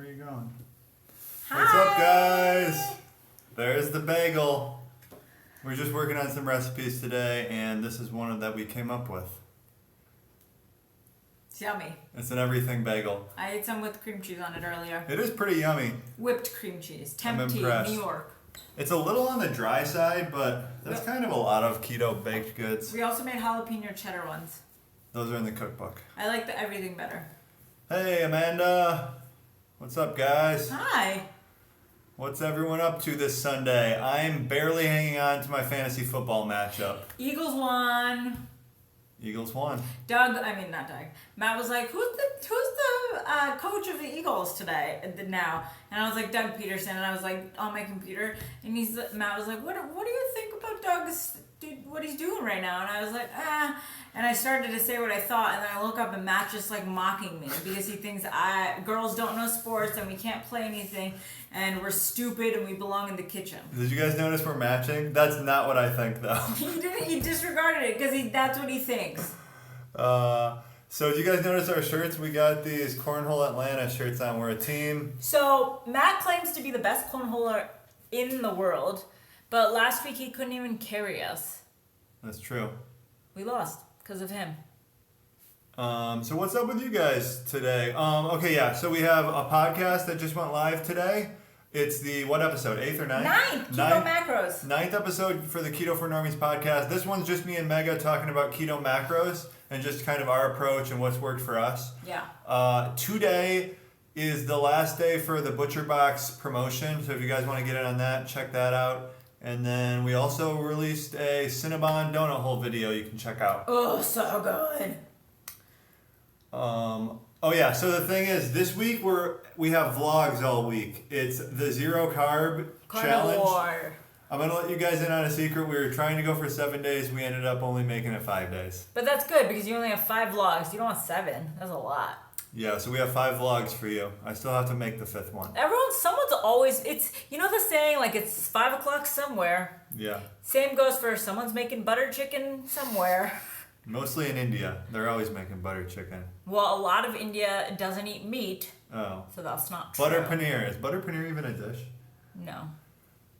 Where are you going? Hi. What's up, guys? There's the bagel. We're just working on some recipes today, and this is one that we came up with. It's yummy. It's an everything bagel. I ate some with cream cheese on it earlier. It is pretty yummy. Whipped cream cheese. I'm Tempting, impressed. New York. It's a little on the dry side, but that's kind of a lot of keto baked goods. We also made jalapeno cheddar ones. Those are in the cookbook. I like the everything better. Hey, Amanda. What's up, guys? Hi. What's everyone up to this Sunday? I'm barely hanging on to my fantasy football matchup. Eagles won. Eagles won. Not Doug. Matt was like, who's the coach of the Eagles today? Now, and I was like, Doug Peterson, and I was like on my computer, and Matt was like, what do you think about what he's doing right now? And I was like, and I started to say what I thought, and then I look up and Matt just like mocking me because he thinks girls don't know sports and we can't play anything and we're stupid and we belong in the kitchen. Did you guys notice we're matching? That's not what I think, though. He didn't. He disregarded it because that's what he thinks. So do you guys notice our shirts? We got these Cornhole Atlanta shirts on. We're a team. So Matt claims to be the best cornholer in the world, but last week he couldn't even carry us. That's true. We lost because of him. So what's up with you guys today? So we have a podcast that just went live today. It's the, what episode, 8th or 9th? Keto macros. 9th episode for the Keto for Normies podcast. This one's just me and Mega talking about keto macros and just kind of our approach and what's worked for us. Yeah. Today is the last day for the Butcher Box promotion, so if you guys want to get in on that, check that out. And then we also released a Cinnabon donut hole video you can check out. Oh, so good. So the thing is, this week we have vlogs all week. It's the zero carb challenge. Carnivore. I'm going to let you guys in on a secret. We were trying to go for 7 days. We ended up only making it 5 days. But that's good because you only have 5 vlogs. You don't want 7. That's a lot. Yeah, so we have 5 vlogs for you. I still have to make the 5th one. Someone's always, it's, you know the saying, like it's 5 o'clock somewhere. Yeah. Same goes for someone's making butter chicken somewhere. Mostly in India. They're always making butter chicken. Well, a lot of India doesn't eat meat. Oh. So that's not true. Butter paneer. Is butter paneer even a dish? No.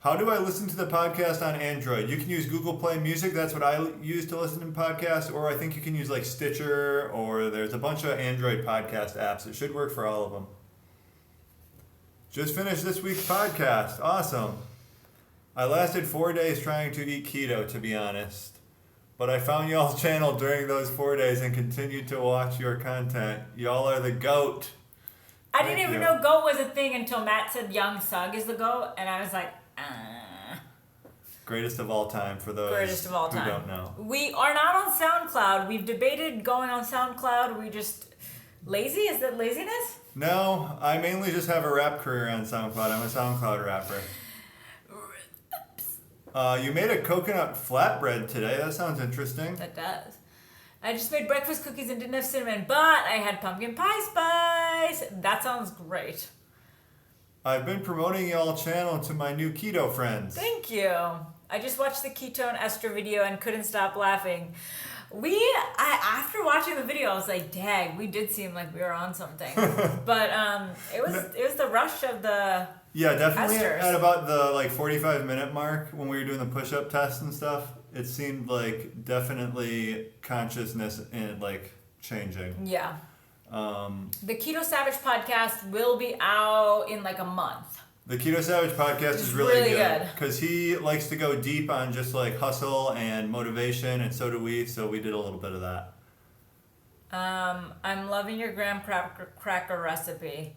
How do I listen to the podcast on Android? You can use Google Play Music. That's what I use to listen to podcasts. Or I think you can use like Stitcher, or there's a bunch of Android podcast apps. It should work for all of them. Just finished this week's podcast. Awesome. I lasted 4 days trying to eat keto, to be honest. But I found y'all's channel during those 4 days and continued to watch your content. Y'all are the GOAT. I didn't even know GOAT was a thing until Matt said Young Sug is the GOAT. And I was like, Greatest of all time for those Greatest of all time. who don't know. We are not on SoundCloud. We've debated going on SoundCloud. We just lazy? Is that laziness? No, I mainly just have a rap career on SoundCloud. I'm a SoundCloud rapper. You made a coconut flatbread today. That sounds interesting. That does. I just made breakfast cookies and didn't have cinnamon, but I had pumpkin pie spice. That sounds great. I've been promoting y'all's channel to my new keto friends. Thank you. I just watched the ketone ester video and couldn't stop laughing. After watching the video, I was like, dang, we did seem like we were on something. But it was the rush of the Yeah, definitely esters. At about the 45-minute mark when we were doing the push-up test and stuff, it seemed like definitely consciousness and changing. Yeah. The Keto Savage podcast will be out in a month. The Keto Savage podcast is really good because he likes to go deep on just hustle and motivation, and so do we. So we did a little bit of that. I'm loving your graham cracker recipe.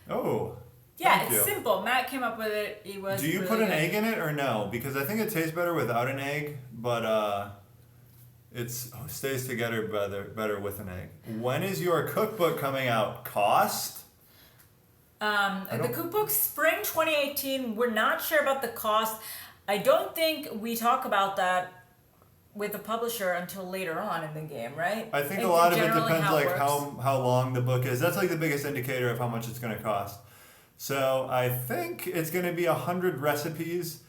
Oh. Yeah, thank it's you. simple. Matt came up with it. Do you put an egg in it or no? Because I think it tastes better without an egg, but it stays together better with an egg. When is your cookbook coming out? Cost? The cookbook spring 2018. We're not sure about the cost. I don't think we talk about that with the publisher until later on in the game, right? I think a lot of it depends how long the book is. That's the biggest indicator of how much it's going to cost. So I think it's going to be 100 recipes.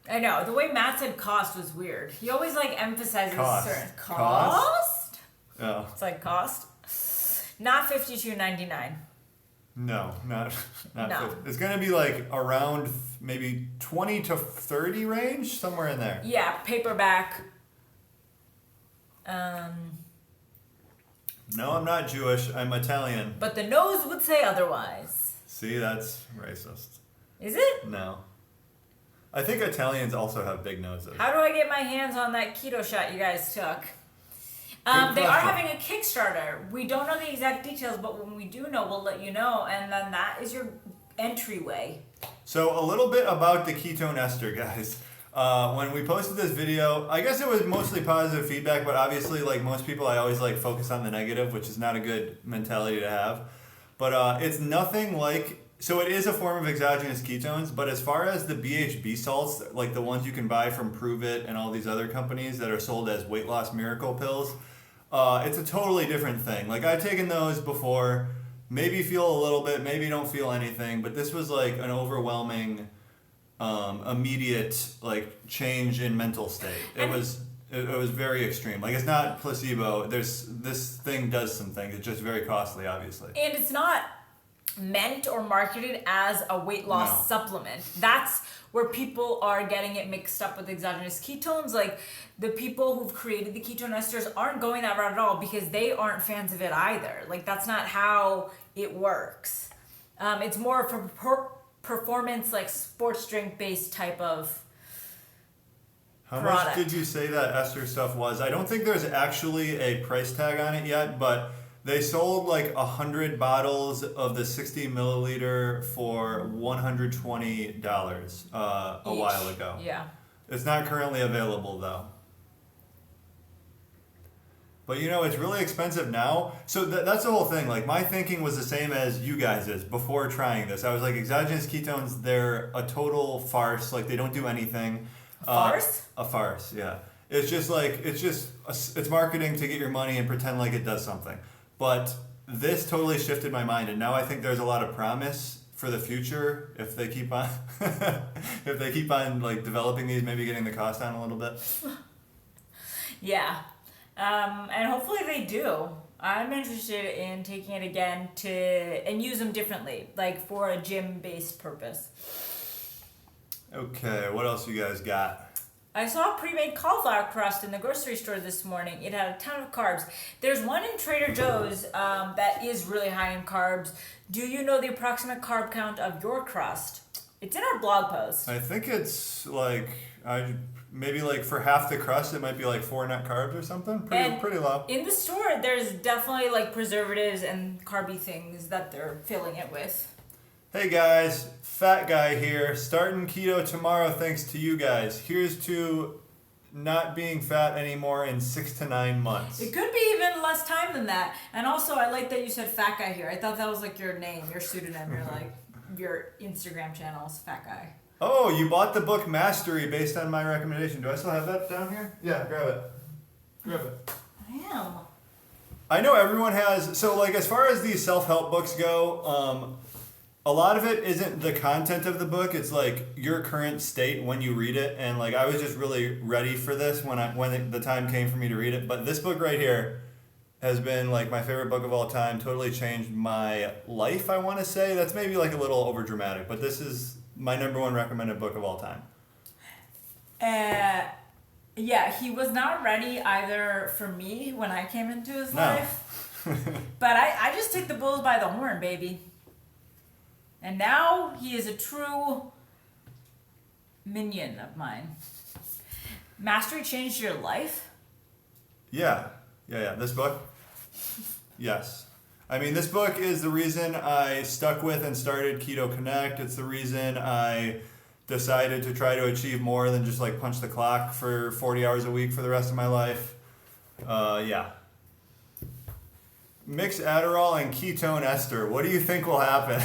I know. The way Matt said cost was weird. He always emphasizes certain cost. Oh. It's cost. Not $52.99. No, not No. 50. It's going to be like around maybe 20 to 30 range, somewhere in there. Yeah, paperback. No, I'm not Jewish. I'm Italian. But the nose would say otherwise. See, that's racist. Is it? No. I think Italians also have big noses. How do I get my hands on that keto shot you guys took? Good They are question. having a Kickstarter. We don't know the exact details, but when we do know, we'll let you know. And then that is your entryway. So a little bit about the ketone ester, guys. When we posted this video, I guess it was mostly positive feedback, but obviously, like most people, I always like focus on the negative, which is not a good mentality to have. But it's nothing like, so it is a form of exogenous ketones, but as far as the BHB salts, like the ones you can buy from Prove It and all these other companies that are sold as weight loss miracle pills, it's a totally different thing. Like I've taken those before, maybe feel a little bit, maybe don't feel anything, but this was like an overwhelming, immediate like change in mental state. It was very extreme. Like it's not placebo. This thing does some things. It's just very costly, obviously. And it's not meant or marketed as a weight loss supplement. That's where people are getting it mixed up with exogenous ketones. Like the people who've created the ketone esters aren't going that route at all because they aren't fans of it either. Like that's not how it works. It's more of a performance, like sports drink based type of How product. much did you say that ester stuff was? I don't think there's actually a price tag on it yet, but they sold like 100 bottles of the 60 milliliter for $120 a while ago. Yeah. It's not currently available though. But you know, it's really expensive now. So that's the whole thing. Like my thinking was the same as you guys' before trying this. I was like, exogenous ketones, they're a total farce. Like they don't do anything. Farce? A farce, yeah. It's just like, it's marketing to get your money and pretend like it does something. But this totally shifted my mind, and now I think there's a lot of promise for the future if they keep on, like developing these, maybe getting the cost down a little bit. Yeah. And hopefully they do. I'm interested in taking it again and use them differently, like for a gym-based purpose. Okay, what else you guys got? I saw a pre-made cauliflower crust in the grocery store this morning. It had a ton of carbs. There's one in Trader Joe's that is really high in carbs. Do you know the approximate carb count of your crust? It's in our blog post. I think it's like, maybe like for half the crust, it might be like 4 net carbs or something. Pretty low. In the store, there's definitely like preservatives and carby things that they're filling it with. Hey guys, Fat Guy here, starting keto tomorrow thanks to you guys. Here's to not being fat anymore in 6 to 9 months. It could be even less time than that. And also, I like that you said Fat Guy here. I thought that was like your name, your pseudonym, your Instagram channel's Fat Guy. Oh, you bought the book Mastery based on my recommendation. Do I still have that down here? Yeah, grab it. I am. I know everyone has, so like as far as these self-help books go, a lot of it isn't the content of the book. It's like your current state when you read it. And like I was just really ready for this when the time came for me to read it. But this book right here has been like my favorite book of all time. Totally changed my life, I want to say. That's maybe like a little over dramatic, but this is my number 1 recommended book of all time. Yeah, he was not ready either for me when I came into his life. But I just took the bulls by the horn, baby. And now he is a true minion of mine. Mastery changed your life? Yeah. This book? Yes. I mean, this book is the reason I stuck with and started KetoConnect. It's the reason I decided to try to achieve more than just like punch the clock for 40 hours a week for the rest of my life. Yeah. Mix Adderall and ketone ester. What do you think will happen?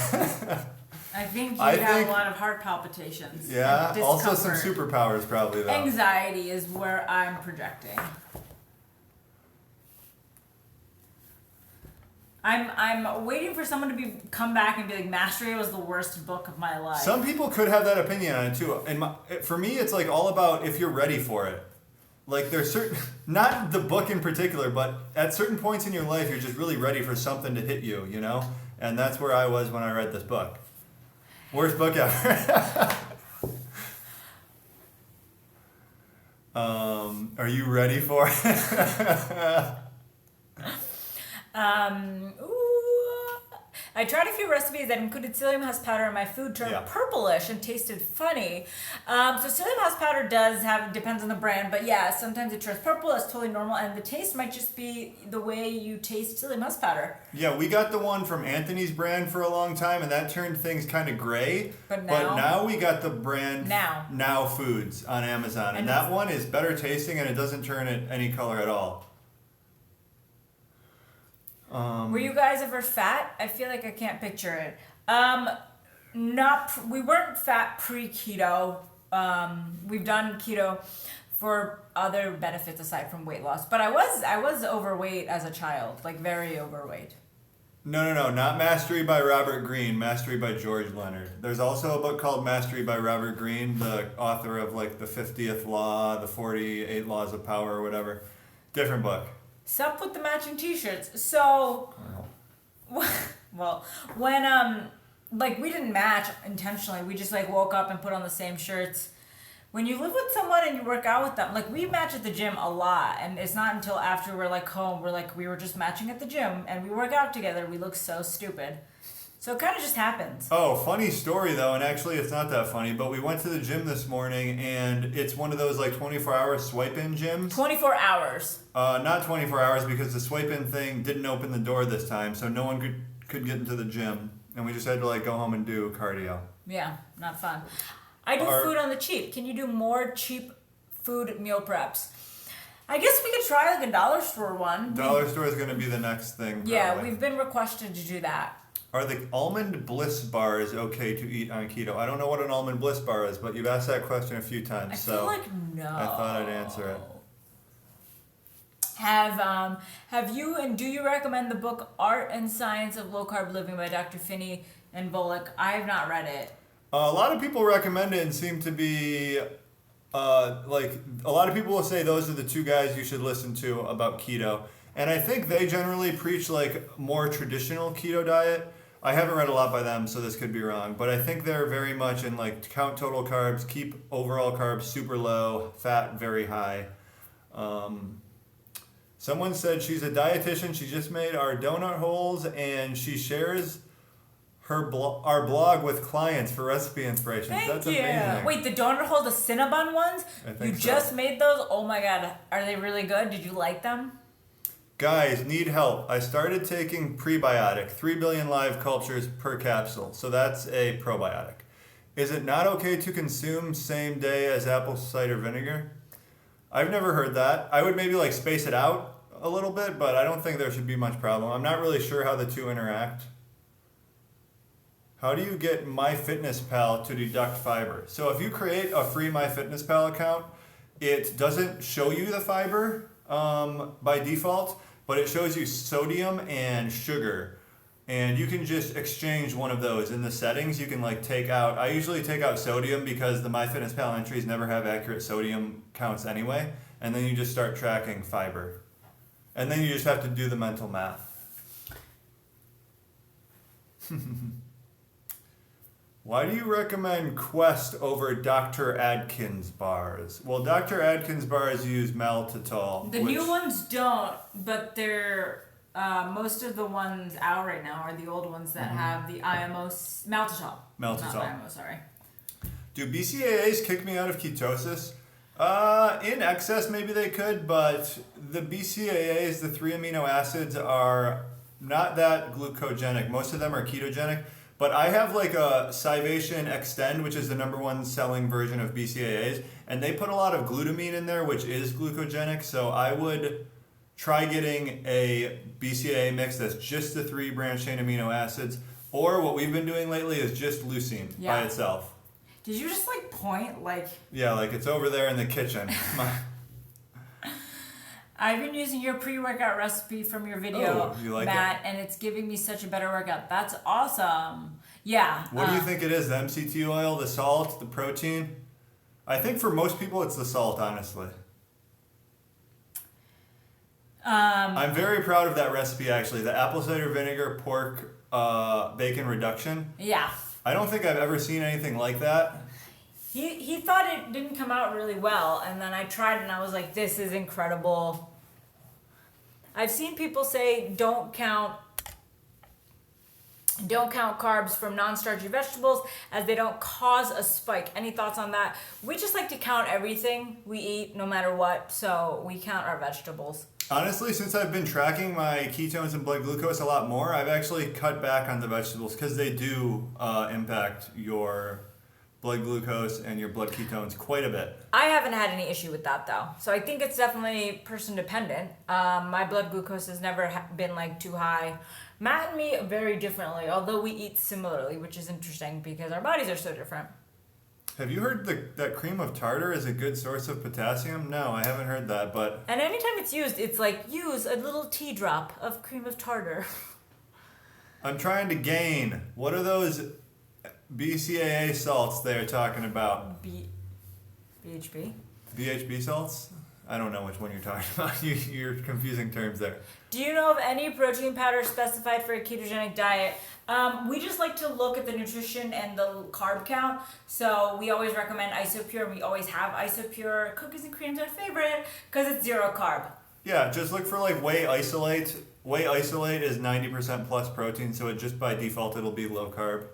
I think you have a lot of heart palpitations. Yeah, also some superpowers probably though. Anxiety is where I'm projecting. I'm waiting for someone to come back and be like, Mastery was the worst book of my life. Some people could have that opinion on it too. And for me, it's like all about if you're ready for it. Like there's certain, not the book in particular, but at certain points in your life, you're just really ready for something to hit you, you know? And that's where I was when I read this book. Worst book ever. Are you ready for it? I tried a few recipes that included psyllium husk powder, and my food turned purplish and tasted funny. So psyllium husk powder depends on the brand, but yeah, sometimes it turns purple. That's totally normal, and the taste might just be the way you taste psyllium husk powder. Yeah, we got the one from Anthony's brand for a long time, and that turned things kind of gray. But now we got the brand Now Foods on Amazon, and that one is better tasting, and it doesn't turn it any color at all. Were you guys ever fat? I feel like I can't picture it. We weren't fat pre-keto. We've done keto for other benefits aside from weight loss. But I was overweight as a child, like very overweight. No, not Mastery by Robert Greene, Mastery by George Leonard. There's also a book called Mastery by Robert Greene, the author of like the 50th Law, the 48 Laws of Power or whatever. Different book. Sup with the matching t-shirts. So, well, when, we didn't match intentionally. We just, woke up and put on the same shirts. When you live with someone and you work out with them, we match at the gym a lot. And it's not until after we're, home, we were just matching at the gym. And we work out together. We look so stupid. So it kind of just happens. Oh, funny story though, and actually it's not that funny, but we went to the gym this morning and it's one of those 24-hour swipe-in gyms. 24 hours. Not 24 hours because the swipe-in thing didn't open the door this time, so no one could get into the gym. And we just had to go home and do cardio. Yeah, not fun. I do food on the cheap. Can you do more cheap food meal preps? I guess we could try a dollar store one. Dollar store is going to be the next thing. Yeah, probably. We've been requested to do that. Are the almond bliss bars okay to eat on keto? I don't know what an almond bliss bar is, but you've asked that question a few times. I feel like no. I thought I'd answer it. Have you and do you recommend the book Art and Science of Low Carb Living by Dr. Finney and Bullock? I have not read it. A lot of people recommend it and seem to be a lot of people will say those are the two guys you should listen to about keto. And I think they generally preach more traditional keto diet. I haven't read a lot by them, so this could be wrong. But I think they're very much in count total carbs, keep overall carbs super low, fat very high. Someone said she's a dietitian. She just made our donut holes, and she shares our blog with clients for recipe inspirations. That's amazing. Wait, the donut hole, the Cinnabon ones? I think you just made those? Oh my god. Are they really good? Did you like them? Guys, need help. I started taking prebiotic, 3 billion live cultures per capsule. So that's a probiotic. Is it not okay to consume same day as apple cider vinegar? I've never heard that. I would maybe space it out a little bit, but I don't think there should be much problem. I'm not really sure how the two interact. How do you get MyFitnessPal to deduct fiber? So if you create a free MyFitnessPal account, it doesn't show you the fiber by default, but it shows you sodium and sugar. And you can just exchange one of those. In the settings, you can take out, I usually take out sodium because the MyFitnessPal entries never have accurate sodium counts anyway. And then you just start tracking fiber. And then you just have to do the mental math. Why do you recommend Quest over Dr. Adkins bars? Well, Dr. Adkins bars use maltitol. The new ones don't, but they're most of the ones out right now are the old ones that have the IMO maltitol. Maltitol. Not IMO, sorry. Do BCAAs kick me out of ketosis? In excess, maybe they could, but the BCAAs, the 3 amino acids, are not that glucogenic. Most of them are ketogenic. But I have a Scivation Extend, which is the #1 selling version of BCAAs, and they put a lot of glutamine in there, which is glucogenic. So I would try getting a BCAA mix that's just the 3 branched chain amino acids, or what we've been doing lately is just leucine by itself. Did you just point Yeah, it's over there in the kitchen. I've been using your pre-workout recipe from your video, you like Matt, and it's giving me such a better workout. That's awesome. Yeah. What do you think it is? The MCT oil, the salt, the protein? I think for most people it's the salt, honestly. I'm very proud of that recipe, actually. The apple cider vinegar pork bacon reduction. Yeah. I don't think I've ever seen anything like that. He thought it didn't come out really well, and then I tried and I was like, this is incredible. I've seen people say don't count carbs from non-starchy vegetables as they don't cause a spike. Any thoughts on that? We just like to count everything we eat no matter what, so we count our vegetables. Honestly, since I've been tracking my ketones and blood glucose a lot more, I've actually cut back on the vegetables because they do impact your blood glucose and your blood ketones quite a bit. I haven't had any issue with that though, so I think it's definitely person dependent. My blood glucose has never been like too high. Matt and me very differently, although we eat similarly, which is interesting because our bodies are so different. Have you heard that cream of tartar is a good source of potassium? No, I haven't heard that, but... And anytime it's used, it's like, use a little tea drop of cream of tartar. I'm trying to gain. What are those BCAA salts they're talking about? BHB? BHB salts? I don't know which one you're talking about. You're confusing terms there. Do you know of any protein powder specified for a ketogenic diet? We just like to look at the nutrition and the carb count. So we always recommend Isopure. We always have Isopure. Cookies and cream's our favorite because it's 0 carb. Yeah, just look for like whey isolate. Whey isolate is 90% plus protein, so it just by default it'll be low carb.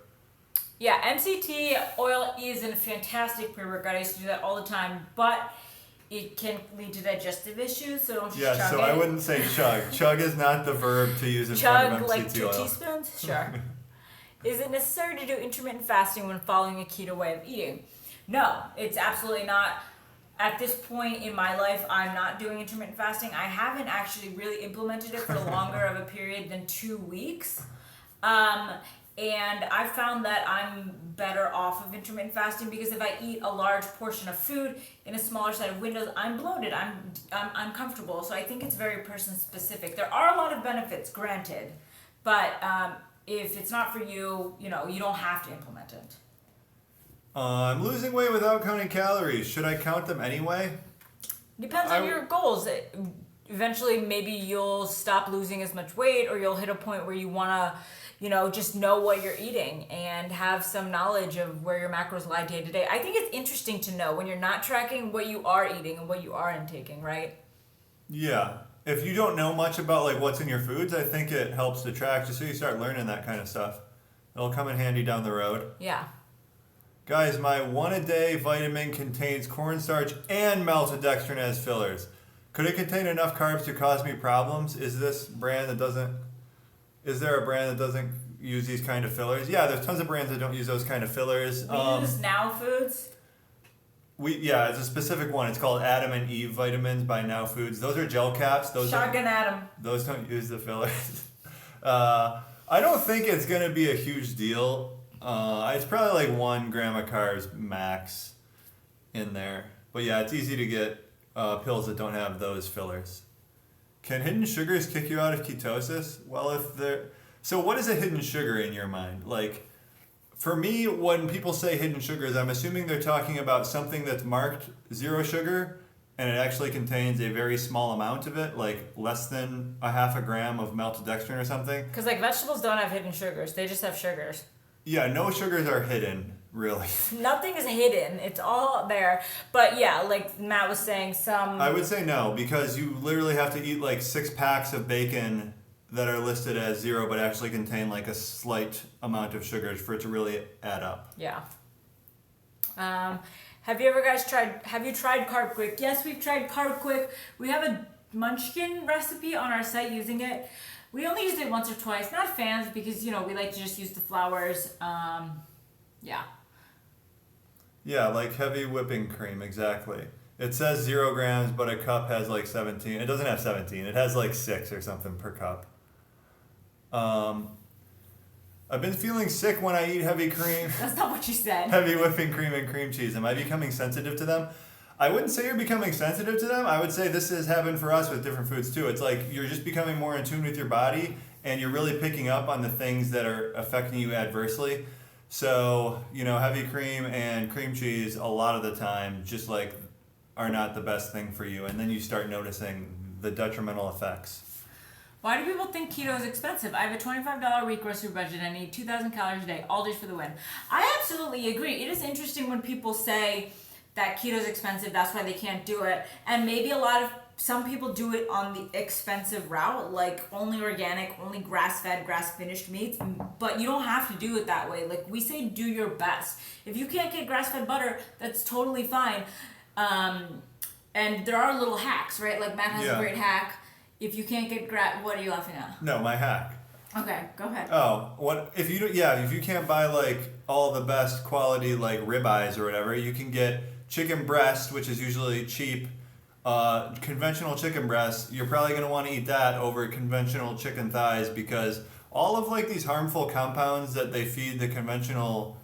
Yeah, MCT oil is a fantastic pre-workout. I used to do that all the time, but it can lead to digestive issues, so don't just chug it. I wouldn't say chug. Chug is not the verb to use in front of MCT like 2 oil. teaspoons? Sure. Is it necessary to do intermittent fasting when following a keto way of eating? No, it's absolutely not. At this point in my life, I'm not doing intermittent fasting. I haven't actually really implemented it for longer of a period than 2 weeks. And I found that I'm better off of intermittent fasting because if I eat a large portion of food in a smaller set of windows, I'm bloated, I'm uncomfortable. So I think it's very person specific. There are a lot of benefits, granted, but if it's not for you, you don't have to implement it. I'm losing weight without counting calories. Should I count them anyway? Depends on your goals. Eventually, maybe you'll stop losing as much weight, or you'll hit a point where you want to, just know what you're eating and have some knowledge of where your macros lie day to day. I think it's interesting to know when you're not tracking what you are eating and what you are intaking, right? Yeah. If you don't know much about like what's in your foods, I think it helps to track just so you start learning that kind of stuff. It'll come in handy down the road. Yeah. Guys, my 1-a-day vitamin contains cornstarch and maltodextrin as fillers. Could it contain enough carbs to cause me problems? Is there a brand that doesn't use these kind of fillers? Yeah, there's tons of brands that don't use those kind of fillers. We use Now Foods. It's a specific one. It's called Adam and Eve vitamins by Now Foods. Those are gel caps. Shotgun Adam. Those don't use the fillers. I don't think it's going to be a huge deal. It's probably like 1 gram of carbs max in there. But yeah, it's easy to get pills that don't have those fillers. Can hidden sugars kick you out of ketosis? Well, so what is a hidden sugar in your mind? Like, for me, when people say hidden sugars, I'm assuming they're talking about something that's marked 0 sugar, and it actually contains a very small amount of it, like less than a half a gram of maltodextrin or something. Because like vegetables don't have hidden sugars; they just have sugars. Yeah, no sugars are hidden, really. Nothing is hidden. It's all there. But yeah, like Matt was saying, I would say no, because you literally have to eat like 6 packs of bacon that are listed as 0 but actually contain like a slight amount of sugars for it to really add up. Yeah. Have you tried Carb Quick? Yes, we've tried Carb Quick. We have a munchkin recipe on our site using it. We only used it once or twice. Not fans because, we like to just use the flours. Yeah. Yeah, like heavy whipping cream, exactly. It says 0 grams, but a cup has like 17. It doesn't have 17. It has like 6 or something per cup. I've been feeling sick when I eat heavy cream. That's not what you said. Heavy whipping cream and cream cheese. Am I becoming sensitive to them? I wouldn't say you're becoming sensitive to them. I would say this has happened for us with different foods too. It's like you're just becoming more in tune with your body and you're really picking up on the things that are affecting you adversely. So, heavy cream and cream cheese a lot of the time just like are not the best thing for you. And then you start noticing the detrimental effects. Why do people think keto is expensive? I have a $25 a week grocery budget. I need 2,000 calories a day, all days for the win. I absolutely agree. It is interesting when people say that keto is expensive, that's why they can't do it. And maybe some people do it on the expensive route, like only organic, only grass-fed, grass-finished meats, but you don't have to do it that way. Like we say, do your best. If you can't get grass-fed butter, that's totally fine. And there are little hacks, right? Like Matt has a great hack. If you can't get what are you laughing at? No, my hack. Okay, go ahead. Oh, what if you if you can't buy like all the best quality like ribeyes or whatever, you can get chicken breast, which is usually cheap. Conventional chicken breast, you're probably going to want to eat that over conventional chicken thighs because all of like these harmful compounds that they feed the conventional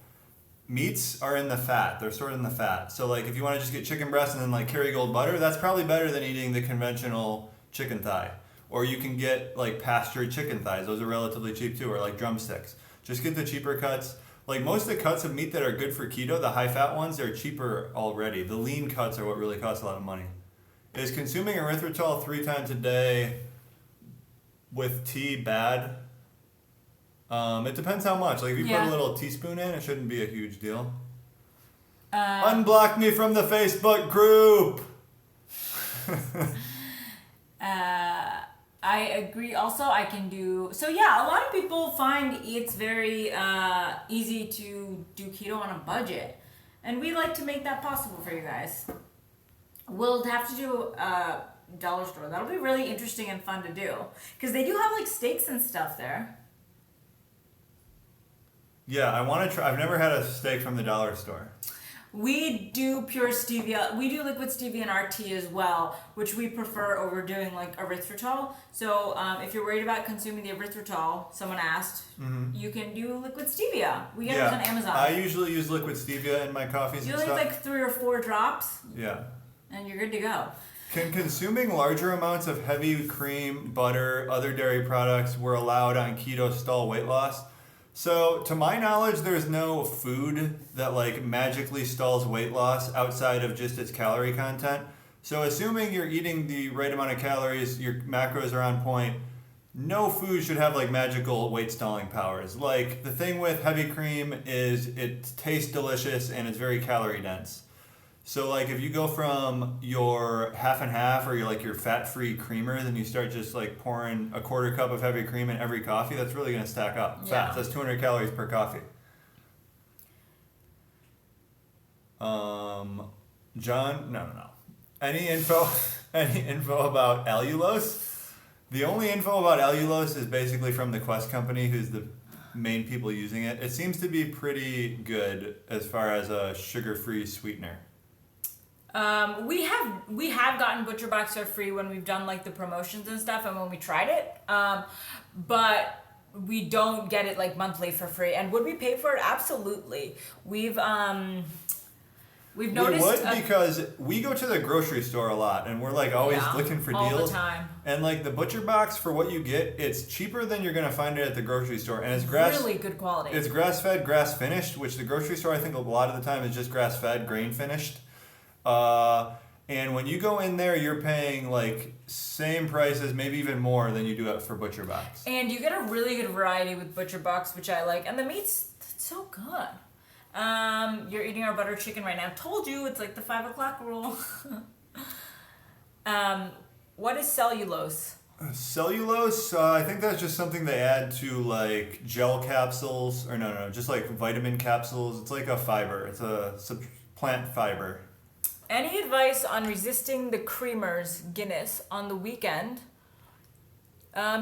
meats are in the fat. They're stored in the fat. So like if you want to just get chicken breast and then like Kerrygold butter, that's probably better than eating the conventional chicken thigh. Or you can get like pastured chicken thighs. Those are relatively cheap too, or like drumsticks. Just get the cheaper cuts. Like most of the cuts of meat that are good for keto, the high fat ones, they're cheaper already. The lean cuts are what really cost a lot of money. Is consuming erythritol 3 times a day with tea bad? It depends how much. Like if you put a little teaspoon in, it shouldn't be a huge deal. Unblock me from the Facebook group. I agree. Also, I can do so. Yeah, a lot of people find it's very easy to do keto on a budget, and we like to make that possible for you guys. We'll have to do a dollar store. That'll be really interesting and fun to do because they do have like steaks and stuff there. Yeah, I want to try. I've never had a steak from the dollar store. We do pure stevia. We do liquid stevia in our tea as well, which we prefer over doing like erythritol. So if you're worried about consuming the erythritol, someone asked, you can do liquid stevia. We get it on Amazon. I usually use liquid stevia in my coffees and stuff. You only like 3 or 4 drops. Yeah. And you're good to go. Can consuming larger amounts of heavy cream, butter, other dairy products were allowed on keto stall weight loss? So, to my knowledge, there's no food that like magically stalls weight loss outside of just its calorie content. So, assuming you're eating the right amount of calories, your macros are on point, no food should have like magical weight stalling powers. Like the thing with heavy cream is it tastes delicious and it's very calorie dense. So like if you go from your half and half or your fat-free creamers and you start just like pouring a 1/4 cup of heavy cream in every coffee, that's really going to stack up fats. That's 200 calories per coffee. John, no. Any info about allulose? The only info about allulose is basically from the Quest company, who's the main people using it. It seems to be pretty good as far as a sugar-free sweetener. We have gotten ButcherBox for free when we've done like the promotions and stuff and when we tried it. But we don't get it like monthly for free. And would we pay for it? Absolutely. We've noticed. We would because we go to the grocery store a lot and we're like always looking for deals. All the time. And like the ButcherBox for what you get, it's cheaper than you're gonna find it at the grocery store. And it's really good quality. It's grass-fed, grass-finished, which the grocery store I think a lot of the time is just grass-fed, grain-finished. And when you go in there, you're paying like same prices, maybe even more than you do for ButcherBox. And you get a really good variety with ButcherBox, which I like. And the meat's so good. You're eating our butter chicken right now. Told you it's like the 5 o'clock rule. What is cellulose? Cellulose, I think that's just something they add to like gel capsules, or no, just like vitamin capsules. It's like a fiber. It's a plant fiber. Any advice on resisting the creamers, Guinness, on the weekend?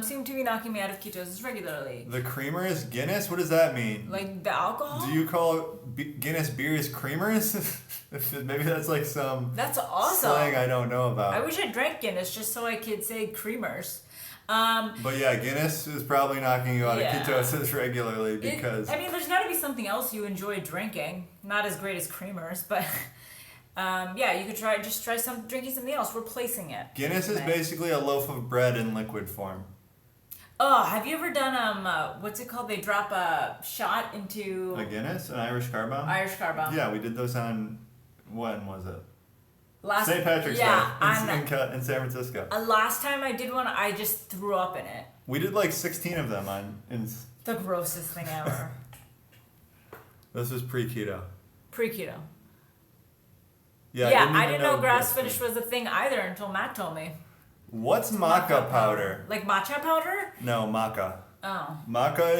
Seem to be knocking me out of ketosis regularly. The creamers? Guinness? What does that mean? Like the alcohol? Do you call Guinness beers creamers? Maybe that's like some That's awesome. slang I don't know about. I wish I drank Guinness just so I could say creamers. But yeah, Guinness is probably knocking you out of ketosis regularly because... there's got to be something else you enjoy drinking. Not as great as creamers, but... you could try drinking something else, replacing it. Guinness is basically a loaf of bread in liquid form. Oh, have you ever done what's it called? They drop a shot into A Guinness, an Irish car bomb. Irish car bomb. Yeah, we did those on when was it? St. Patrick's Day in San Francisco. Last time I did one, I just threw up in it. We did like 16 of them The grossest thing ever. This was pre-keto. Pre-keto. Yeah, I didn't know grass finish was a thing either until Matt told me. What's maca powder? Like matcha powder? No, maca. Oh. Maca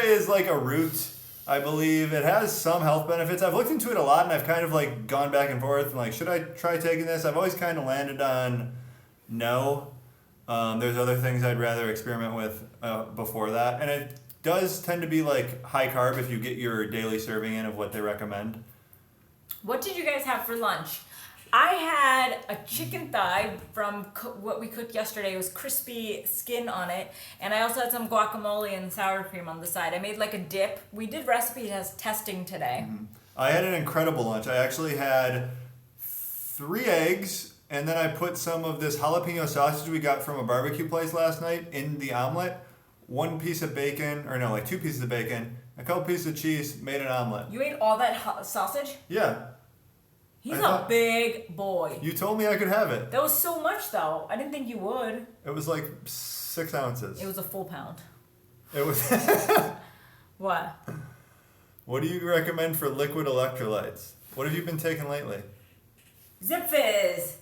is like a root, I believe. It has some health benefits. I've looked into it a lot and I've kind of like gone back and forth and like, should I try taking this? I've always kind of landed on no. There's other things I'd rather experiment with before that. And it does tend to be like high carb if you get your daily serving in of what they recommend. What did you guys have for lunch? I had a chicken thigh from what we cooked yesterday. It was crispy skin on it. And I also had some guacamole and sour cream on the side. I made like a dip. We did recipe testing today. Mm-hmm. I had an incredible lunch. I actually had 3 eggs, and then I put some of this jalapeno sausage we got from a barbecue place last night in the omelet. 1 piece of bacon, or no, like 2 pieces of bacon, a couple pieces of cheese, made an omelet. You ate all that sausage? Yeah. He's a big boy. You told me I could have it. That was so much, though. I didn't think you would. It was like 6 ounces. It was a full pound. It was. What? What do you recommend for liquid electrolytes? What have you been taking lately? Zip Fizz.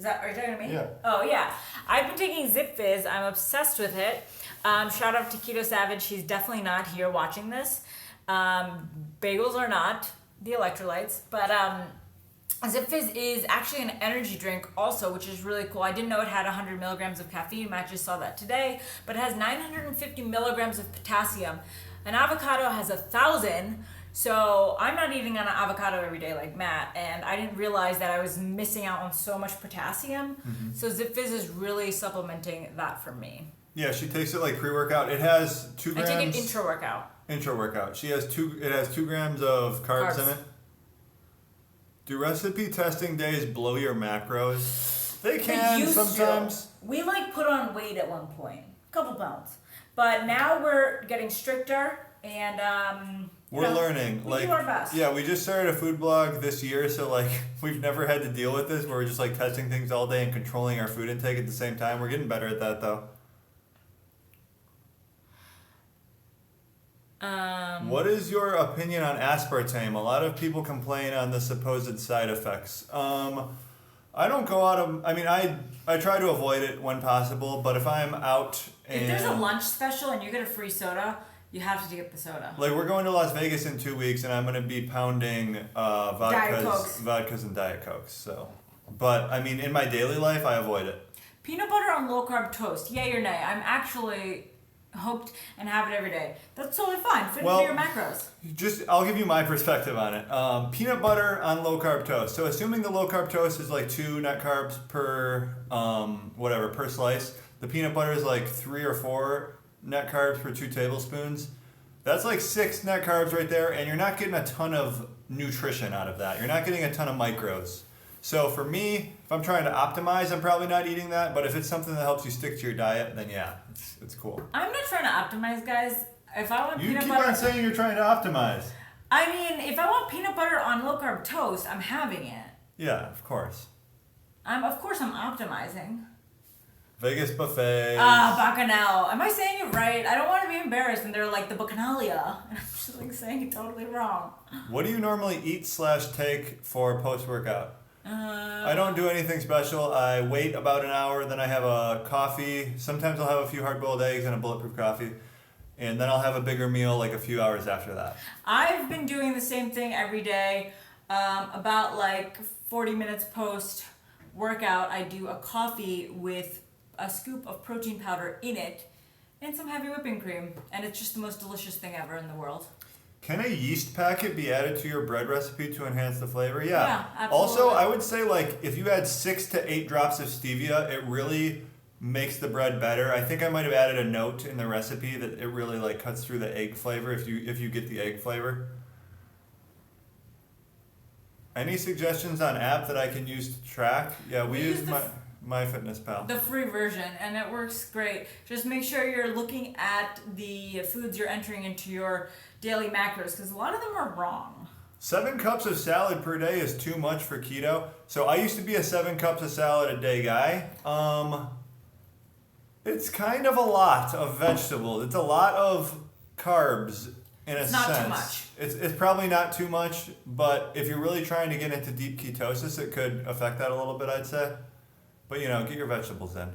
Are you talking to me? Yeah. Oh, yeah. I've been taking Zip Fizz. I'm obsessed with it. Shout out to Keto Savage. She's definitely not here watching this. Bagels are not the electrolytes, but Zip Fizz is actually an energy drink also, which is really cool. I didn't know it had 100 milligrams of caffeine. Matt just saw that today. But it has 950 milligrams of potassium. An avocado has 1,000. So I'm not eating an avocado every day like Matt, and I didn't realize that I was missing out on so much potassium. Mm-hmm. So Zip Fizz is really supplementing that for me. Yeah, she takes it like pre-workout. It has 2 grams. I take it intra-workout. Intra-workout. It has 2 grams of carbs in it. Do recipe testing days blow your macros? They can sometimes. We put on weight at one point, a couple pounds, but now we're getting stricter and we're learning. We do our best. Yeah, we just started a food blog this year, so we've never had to deal with this where we're just testing things all day and controlling our food intake at the same time. We're getting better at that though. What is your opinion on aspartame? A lot of people complain on the supposed side effects. I don't go out of... I try to avoid it when possible, but if I'm out and... If there's a lunch special and you get a free soda, you have to get the soda. We're going to Las Vegas in 2 weeks, and I'm going to be pounding vodkas and Diet Cokes. So, but, in my daily life, I avoid it. Peanut butter on low-carb toast, yay or nay? I'm actually... hooked and have it every day. That's totally fine. Fit into your macros. I'll give you my perspective on it. Peanut butter on low carb toast. So assuming the low carb toast is 2 net carbs per per slice, the peanut butter is 3 or 4 net carbs per 2 tablespoons. That's 6 net carbs right there, and you're not getting a ton of nutrition out of that. You're not getting a ton of micros. So for me, if I'm trying to optimize, I'm probably not eating that. But if it's something that helps you stick to your diet, then yeah, it's cool. I'm not trying to optimize, guys. If I want peanut butter... You keep on saying you're trying to optimize. If I want peanut butter on low-carb toast, I'm having it. Yeah, of course. Of course I'm optimizing. Vegas buffet. Bacchanal. Am I saying it right? I don't want to be embarrassed when they're the Bacchanalia. And I'm just saying it totally wrong. What do you normally eat/take for post-workout? I don't do anything special. I wait about an hour, then I have a coffee. Sometimes I'll have a few hard-boiled eggs and a bulletproof coffee. And then I'll have a bigger meal a few hours after that. I've been doing the same thing every day. About 40 minutes post-workout, I do a coffee with a scoop of protein powder in it and some heavy whipping cream. And it's just the most delicious thing ever in the world. Can a yeast packet be added to your bread recipe to enhance the flavor? Yeah, absolutely. Also, I would say if you add 6 to 8 drops of stevia, it really makes the bread better. I think I might have added a note in the recipe that it really cuts through the egg flavor if you get the egg flavor. Any suggestions on app that I can use to track? Yeah, we use MyFitnessPal. The free version, and it works great. Just make sure you're looking at the foods you're entering into your daily macros, because a lot of them are wrong. 7 cups of salad per day is too much for keto. So I used to be a 7 cups of salad a day guy. It's kind of a lot of vegetables. It's a lot of carbs in a sense. It's not too much. It's probably not too much, but if you're really trying to get into deep ketosis, it could affect that a little bit, I'd say. But get your vegetables in.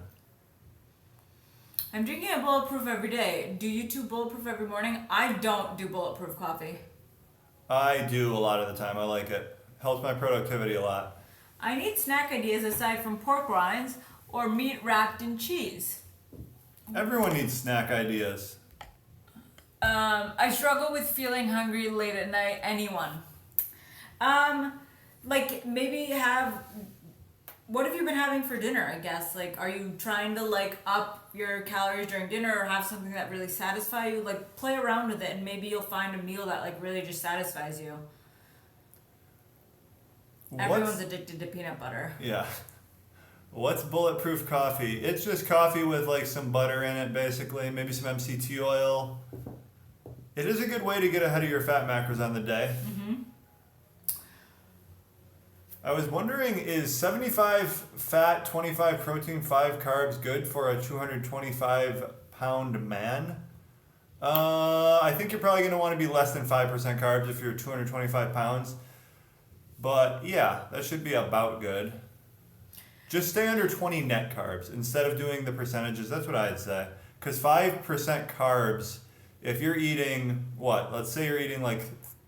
I'm drinking a Bulletproof every day. Do you do Bulletproof every morning? I don't do Bulletproof coffee. I do a lot of the time. I like it. Helps my productivity a lot. I need snack ideas aside from pork rinds or meat wrapped in cheese. Everyone needs snack ideas. I struggle with feeling hungry late at night. Anyone? Like maybe have. What have you been having for dinner? I guess are you trying to up your calories during dinner or have something that really satisfies you? Play around with it and maybe you'll find a meal that really just satisfies you. Everyone's addicted to peanut butter. Yeah. What's Bulletproof coffee? It's just coffee with some butter in it, basically. Maybe some MCT oil. It is a good way to get ahead of your fat macros on the day. Mm-hmm. I was wondering, is 75 fat, 25 protein, 5 carbs good for a 225-pound man? I think you're probably going to want to be less than 5% carbs if you're 225 pounds. But yeah, that should be about good. Just stay under 20 net carbs instead of doing the percentages. That's what I'd say. Because 5% carbs, if you're eating, let's say you're eating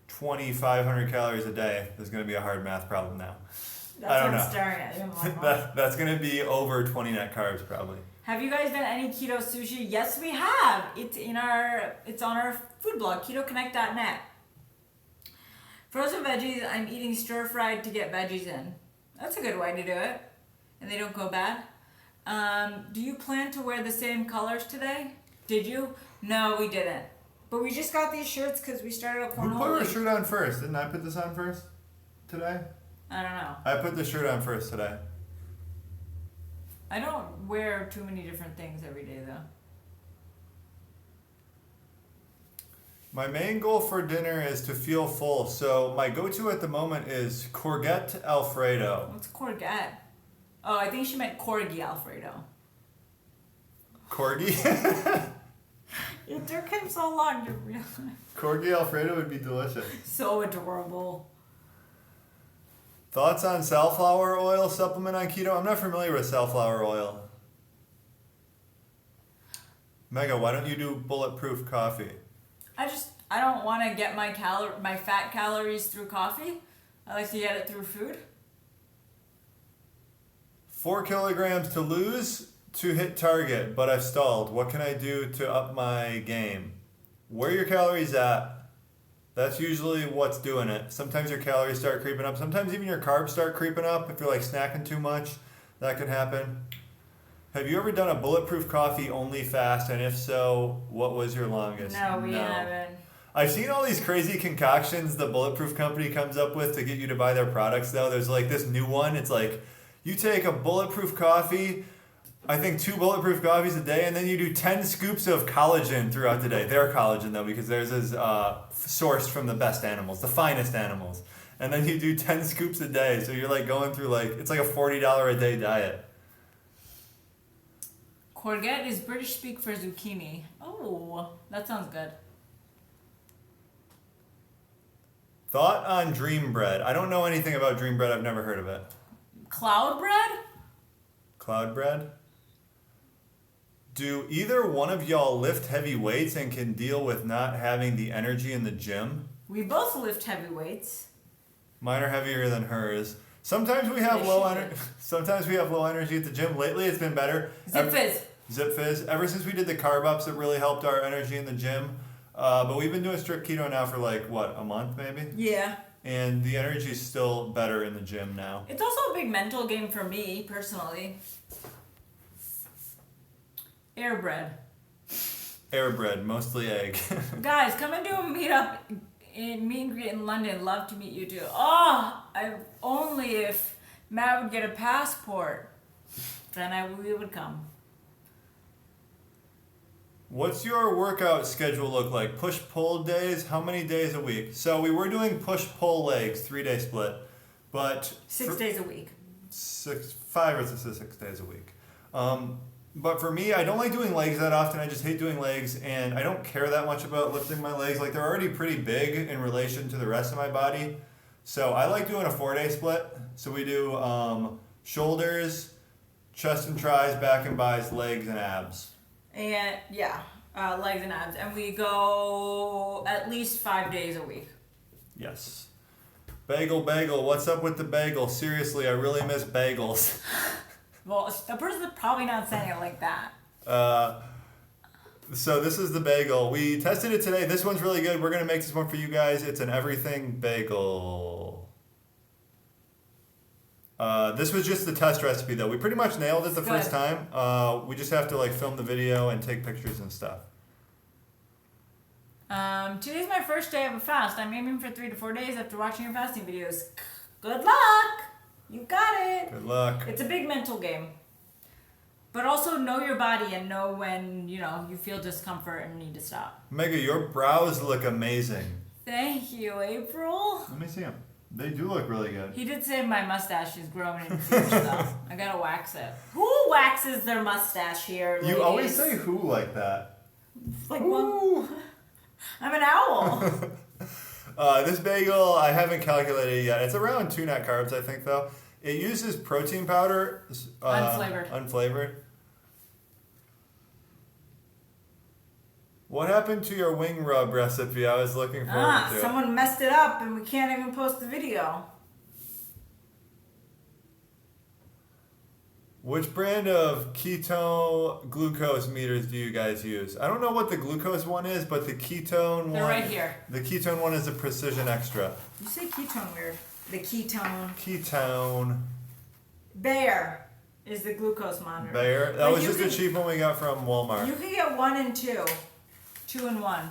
2,500 calories a day, there's going to be a hard math problem now. That's I don't what know. I'm staring at you. That's going to be over 20 net carbs probably. Have you guys done any keto sushi? Yes, we have. It's on our food blog, ketoconnect.net. Frozen veggies, I'm eating stir-fried to get veggies in. That's a good way to do it. And they don't go bad. Do you plan to wear the same colors today? Did you? No, we didn't. But we just got these shirts because we started a cornhole. Who put our shirt on first? Didn't I put this on first today? I don't know. I put the shirt on first today. I don't wear too many different things every day though. My main goal for dinner is to feel full. So my go-to at the moment is courgette Alfredo. What's courgette? Oh, I think she meant corgi Alfredo. Corgi? It took him so long to realize. Corgi Alfredo would be delicious. So adorable. Thoughts on safflower oil supplement on keto? I'm not familiar with safflower oil. Mega, why don't you do Bulletproof coffee? I don't want to get my fat calories through coffee. I like to get it through food. 4 kilograms to lose to hit target, but I've stalled. What can I do to up my game? Where your calories at? That's usually what's doing it. Sometimes your calories start creeping up. Sometimes even your carbs start creeping up. If you're snacking too much, that could happen. Have you ever done a Bulletproof coffee only fast? And if so, what was your longest? No, we haven't. I've seen all these crazy concoctions the Bulletproof company comes up with to get you to buy their products though. There's this new one. It's you take a Bulletproof coffee, I think 2 Bulletproof coffees a day, and then you do 10 scoops of collagen throughout the day. Their collagen though, because theirs is sourced from the best animals, the finest animals. And then you do 10 scoops a day. So you're going through it's a $40 a day diet. Courgette is British speak for zucchini. Oh, that sounds good. Thought on Dream Bread. I don't know anything about Dream Bread. I've never heard of it. Cloud bread? Cloud bread? Do either one of y'all lift heavy weights and can deal with not having the energy in the gym? We both lift heavy weights. Mine are heavier than hers. Sometimes we have low energy. Sometimes we have low energy at the gym. Lately, it's been better. Zip Fizz. Zip Fizz. Ever since we did the carb ups, it really helped our energy in the gym. But we've been doing strict keto now for a month maybe? Yeah. And the energy's still better in the gym now. It's also a big mental game for me, personally. Air bread. Air bread, mostly egg. Guys, come and do a meetup in meet and greet in London. Love to meet you too. Oh, only if Matt would get a passport, then we would come. What's your workout schedule look like? Push-pull days? How many days a week? So we were doing push-pull legs, 3-day split, but 6 days a week. 5 or 6 days a week. But for me, I don't like doing legs that often. I just hate doing legs, and I don't care that much about lifting my legs. Like, they're already pretty big in relation to the rest of my body. So I like doing a 4-day split. So we do shoulders, chest and tris, back and bis, legs and abs. And legs and abs. And we go at least 5 days a week. Yes. Bagel, what's up with the bagel? Seriously, I really miss bagels. Well, the person's probably not saying it like that. So this is the bagel. We tested it today. This one's really good. We're going to make this one for you guys. It's an everything bagel. This was just the test recipe, though. We pretty much nailed it the first time. We just have to film the video and take pictures and stuff. Today's my first day of a fast. I'm aiming for 3 to 4 days after watching your fasting videos. Good luck! You got it! Good luck. It's a big mental game. But also know your body and know when, you feel discomfort and need to stop. Mega, your brows look amazing. Thank you, April. Let me see them. They do look really good. He did say my mustache is growing in huge though. I gotta wax it. Who waxes their mustache here, ladies? You always say who like that. Like, well, I'm an owl. This bagel, I haven't calculated it yet. It's around 2 net carbs, I think, though. It uses protein powder. Unflavored. What happened to your wing rub recipe? I was looking forward to it. Someone messed it up and we can't even post the video. Which brand of keto glucose meters do you guys use? I don't know what the glucose one is, but the ketone one... They're right here. The ketone one is a Precision Extra. You say ketone weird. The ketone. Ketone. Bayer is the glucose monitor. Bayer? That was just a cheap one we got from Walmart. You can get 1 and 2. 2 and 1.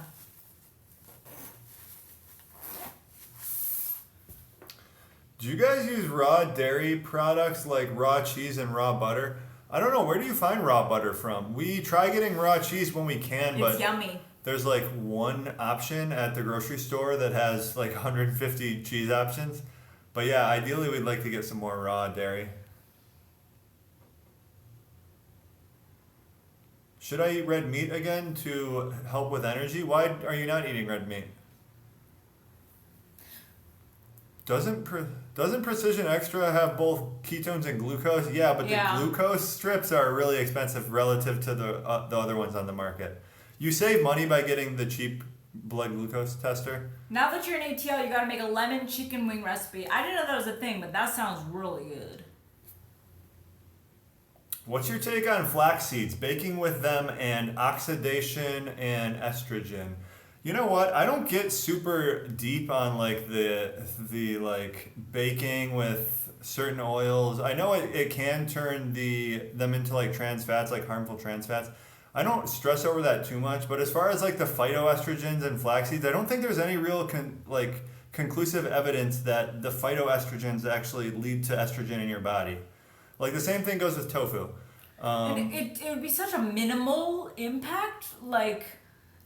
Do you guys use raw dairy products like raw cheese and raw butter? I don't know. Where do you find raw butter from? We try getting raw cheese when we can, but it's yummy. There's one option at the grocery store that has 150 cheese options. But yeah, ideally we'd like to get some more raw dairy. Should I eat red meat again to help with energy? Why are you not eating red meat? Doesn't Precision Extra have both ketones and glucose? Yeah, but the glucose strips are really expensive relative to the other ones on the market. You save money by getting the cheap blood glucose tester. Now that you're in ATL, you gotta make a lemon chicken wing recipe. I didn't know that was a thing, but that sounds really good. What's your take on flax seeds, baking with them, and oxidation and estrogen? You know what? I don't get super deep on the baking with certain oils. I know it can turn them into trans fats, harmful trans fats. I don't stress over that too much, but as far as the phytoestrogens and flax seeds, I don't think there's any real conclusive evidence that the phytoestrogens actually lead to estrogen in your body. The same thing goes with tofu. And it would be such a minimal impact,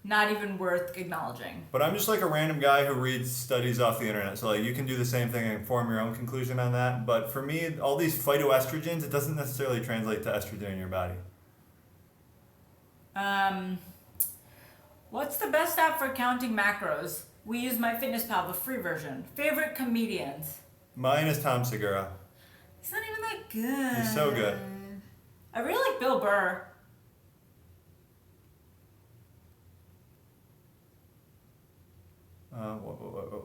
not even worth acknowledging. But I'm just a random guy who reads studies off the internet. So you can do the same thing and form your own conclusion on that. But for me, all these phytoestrogens, it doesn't necessarily translate to estrogen in your body. What's the best app for counting macros? We use MyFitnessPal, the free version. Favorite comedians? Mine is Tom Segura. He's not even that good. He's so good. I really like Bill Burr.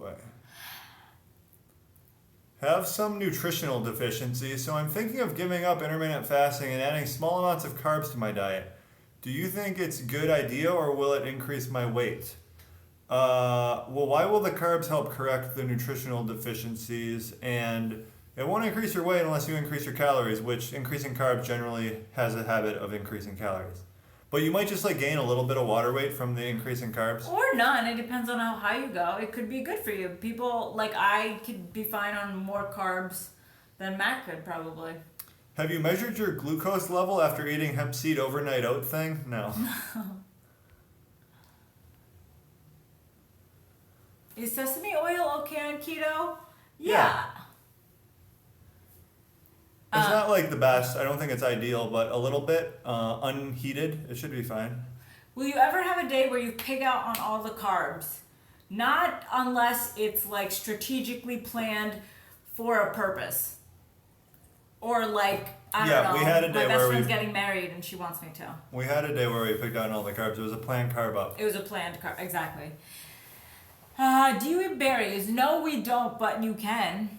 Wait. Have some nutritional deficiencies, so I'm thinking of giving up intermittent fasting and adding small amounts of carbs to my diet. Do you think it's a good idea, or will it increase my weight? Why will the carbs help correct the nutritional deficiencies? And it won't increase your weight unless you increase your calories, which increasing carbs generally has a habit of increasing calories. But you might just gain a little bit of water weight from the increase in carbs. Or none. It depends on how high you go. It could be good for you. People I could be fine on more carbs than Matt could probably. Have you measured your glucose level after eating hemp seed overnight oat thing? No. Is sesame oil okay on keto? Yeah. It's not like the best. I don't think it's ideal, but a little bit unheated, it should be fine. Will you ever have a day where you pig out on all the carbs? Not unless it's like strategically planned for a purpose. Or like, I don't know, we had a day my best where friend's getting married and she wants me to. We had a day where we picked out all the carbs. It was a planned carb up. It was a planned carb, exactly. Do you eat berries? No, we don't, but you can.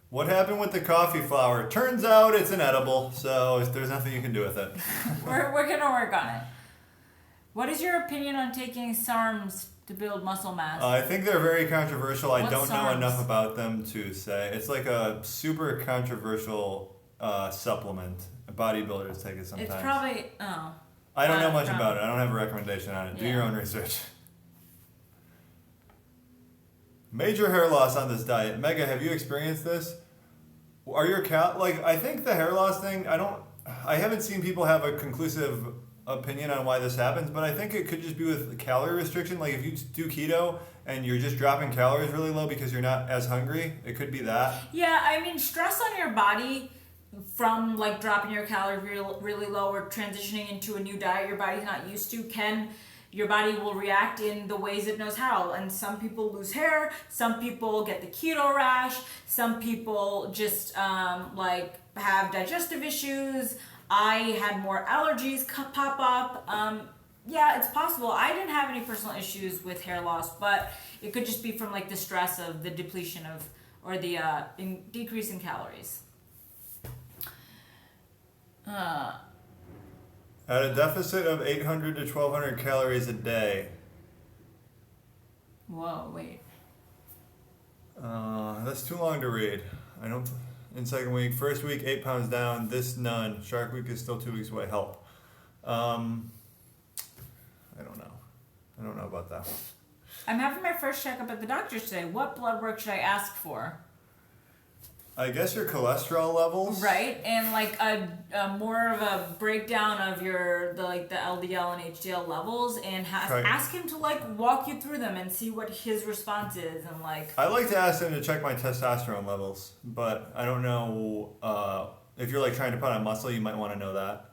What happened with the coffee flour? Turns out it's inedible, so there's nothing you can do with it. We're gonna work on it. What is your opinion on taking SARMs to build muscle mass? I think they're very controversial. I What's don't know SARMs? enough about them to say. It's like a super controversial supplement. Bodybuilders take it sometimes. It's probably, I don't know much about it. I don't have a recommendation on it. Do Yeah. your own research. Major hair loss on this diet. Mega, have you experienced this? Are your I think the hair loss thing, I haven't seen people have a conclusive opinion on why this happens, but I think it could just be with calorie restriction. Like if you do keto and you're just dropping calories really low because you're not as hungry, it could be that. Yeah, I mean, stress on your body from like dropping your calories really low or transitioning into a new diet your body's not used to your body will react in the ways it knows how. And some people lose hair, some people get the keto rash, some people just like have digestive issues. I had more allergies pop up. Yeah, it's possible. I didn't have any personal issues with hair loss, but it could just be from like the stress of the depletion of or the decrease in calories. At a deficit of 800 to 1200 calories a day. Whoa, wait. That's too long to read. In second week, first week 8 pounds down, this none. Shark week is still 2 weeks away. Help. I don't know. I don't know about that one. I'm having my first checkup at the doctor's today. What blood work should I ask for? I guess your cholesterol levels. Right, and like a more of a breakdown of the LDL and HDL levels, and ask him to like walk you through them and see what his response is, and like. I like to ask him to check my testosterone levels, but I don't know if you're like trying to put on muscle, you might want to know that.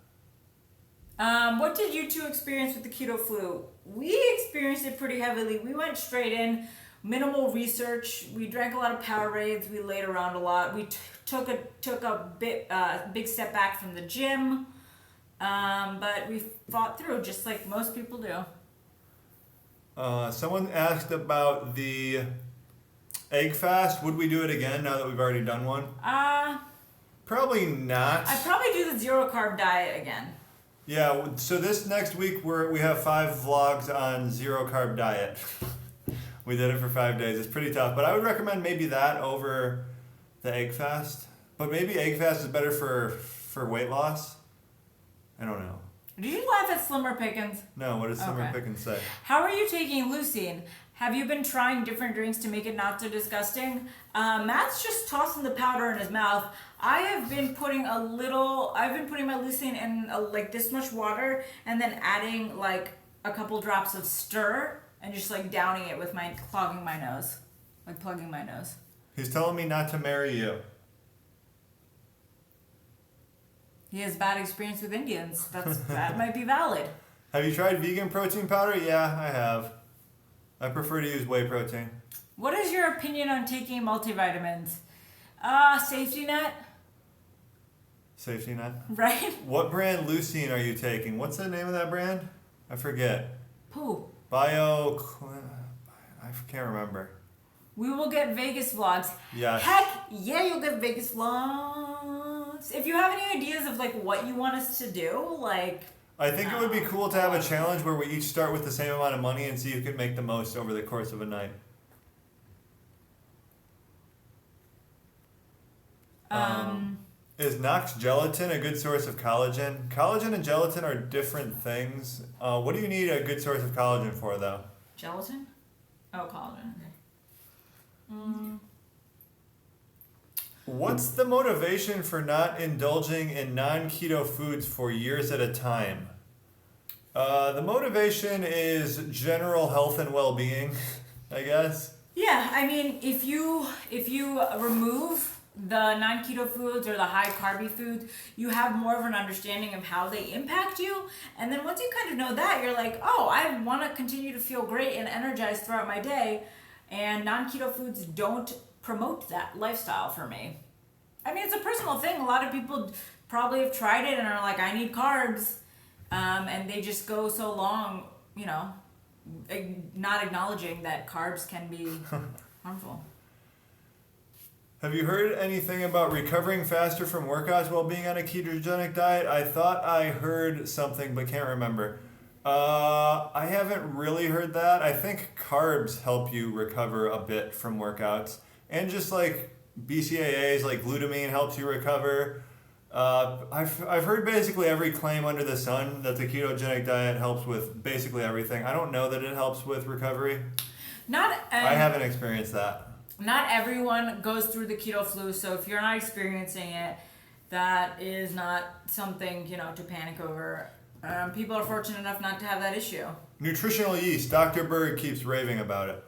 What did you two experience with the keto flu? We experienced it pretty heavily. We went straight in. Minimal research. We drank a lot of Powerades. We laid around a lot. We took a big step back from the gym, but we fought through just like most people do. Someone asked about the egg fast. Would we do it again now that we've already done one? Probably not. I'd probably do the 0 carb diet again. Yeah. So this next week we have 5 vlogs on 0 carb diet. We did it for 5 days. It's pretty tough, but I would recommend maybe that over the egg fast. But maybe egg fast is better for weight loss. I don't know. Did you laugh at Slimmer Pickens? No, what does Slimmer Pickens say? How are you taking leucine? Have you been trying different drinks to make it not so disgusting? Matt's just tossing the powder in his mouth. I've been putting my leucine in like this much water and then adding like a couple drops of stir. And just like downing it with plugging my nose. He's telling me not to marry you. He has bad experience with Indians. That might be valid. Have you tried vegan protein powder? Yeah, I have. I prefer to use whey protein. What is your opinion on taking multivitamins? Safety net. Safety net? Right? What brand leucine are you taking? What's the name of that brand? I forget. Pooh. I can't remember. We will get Vegas vlogs. Yes. Heck yeah, you'll get Vegas vlogs. If you have any ideas of like what you want us to do, like. I think it would be cool to have a challenge where we each start with the same amount of money and see who can make the most over the course of a night. Is Knox gelatin a good source of collagen? Collagen and gelatin are different things. What do you need a good source of collagen for, though? Gelatin? Oh, collagen. Okay. What's the motivation for not indulging in non-keto foods for years at a time? The motivation is general health and well-being, I guess. Yeah, I mean, if you remove the non-keto foods or the high carby foods, you have more of an understanding of how they impact you. And then once you kind of know that, you're like, oh, I want to continue to feel great and energized throughout my day. And non-keto foods don't promote that lifestyle for me. I mean, it's a personal thing. A lot of people probably have tried it and are like, I need carbs. And they just go so long, not acknowledging that carbs can be harmful. Have you heard anything about recovering faster from workouts while being on a ketogenic diet? I thought I heard something, but can't remember. I haven't really heard that. I think carbs help you recover a bit from workouts. And just like BCAAs, like glutamine helps you recover. I've heard basically every claim under the sun that the ketogenic diet helps with basically everything. I don't know that it helps with recovery. I haven't experienced that. Not everyone goes through the keto flu, so if you're not experiencing it, that is not something, to panic over. People are fortunate enough not to have that issue. Nutritional yeast. Dr. Berg keeps raving about it.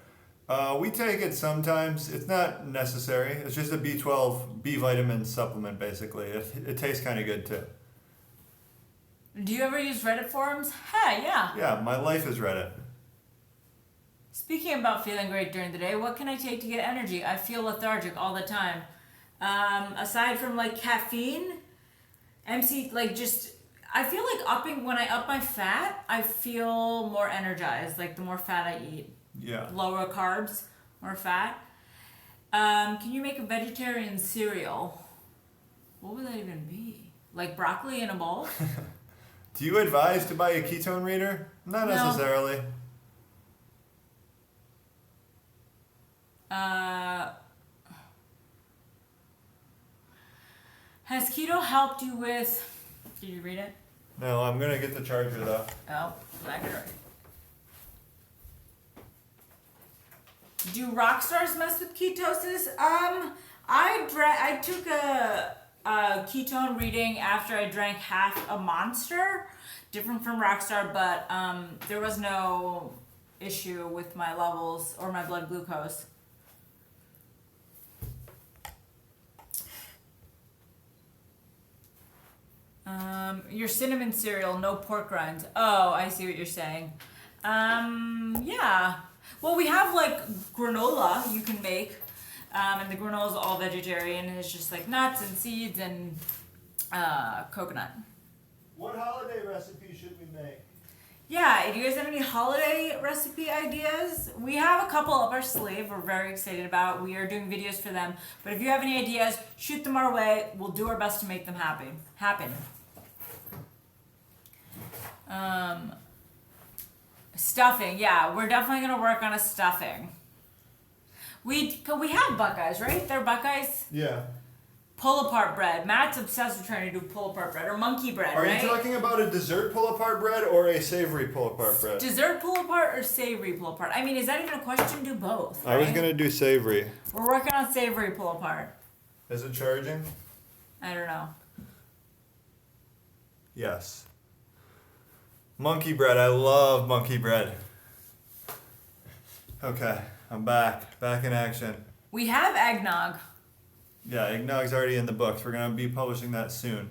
We take it sometimes. It's not necessary. It's just a B12, B vitamin supplement, basically. It tastes kind of good, too. Do you ever use Reddit forums? Hey, yeah. Yeah, my life is Reddit. Speaking about feeling great during the day, what can I take to get energy? I feel lethargic all the time. Aside from, caffeine, I feel like when I up my fat, I feel more energized, the more fat I eat. Yeah. Lower carbs, more fat. Can you make a vegetarian cereal? What would that even be? Like broccoli in a bowl? Do you advise to buy a ketone reader? Not No. necessarily. Has keto helped you with... Did you read it? No, I'm going to get the charger, though. Oh, I got it right. Do rock stars mess with ketosis? I took a ketone reading after I drank half a Monster, different from Rockstar, but there was no issue with my levels or my blood glucose. Your cinnamon cereal, no pork rinds. Oh, I see what you're saying. Yeah. Well, we have granola you can make, and the granola is all vegetarian, and it's just nuts and seeds and coconut. What holiday recipe should we make? Yeah, do you guys have any holiday recipe ideas? We have a couple up our sleeve we're very excited about. We are doing videos for them, but if you have any ideas, shoot them our way. We'll do our best to make them happen. Stuffing, yeah, we're definitely gonna work on a stuffing. We have Buckeyes, right? They're Buckeyes. Yeah. Pull apart bread. Matt's obsessed with trying to do pull apart bread or monkey bread. Are right? you talking about a dessert pull apart bread or a savory pull apart bread? Dessert pull apart or savory pull apart? I mean, is that even a question? Do both. Right? I was gonna do savory. We're working on savory pull apart. Is it charging? I don't know. Yes. Monkey bread. I love monkey bread. Okay, I'm back. Back in action. We have eggnog. Yeah, eggnog's already in the books. We're gonna be publishing that soon.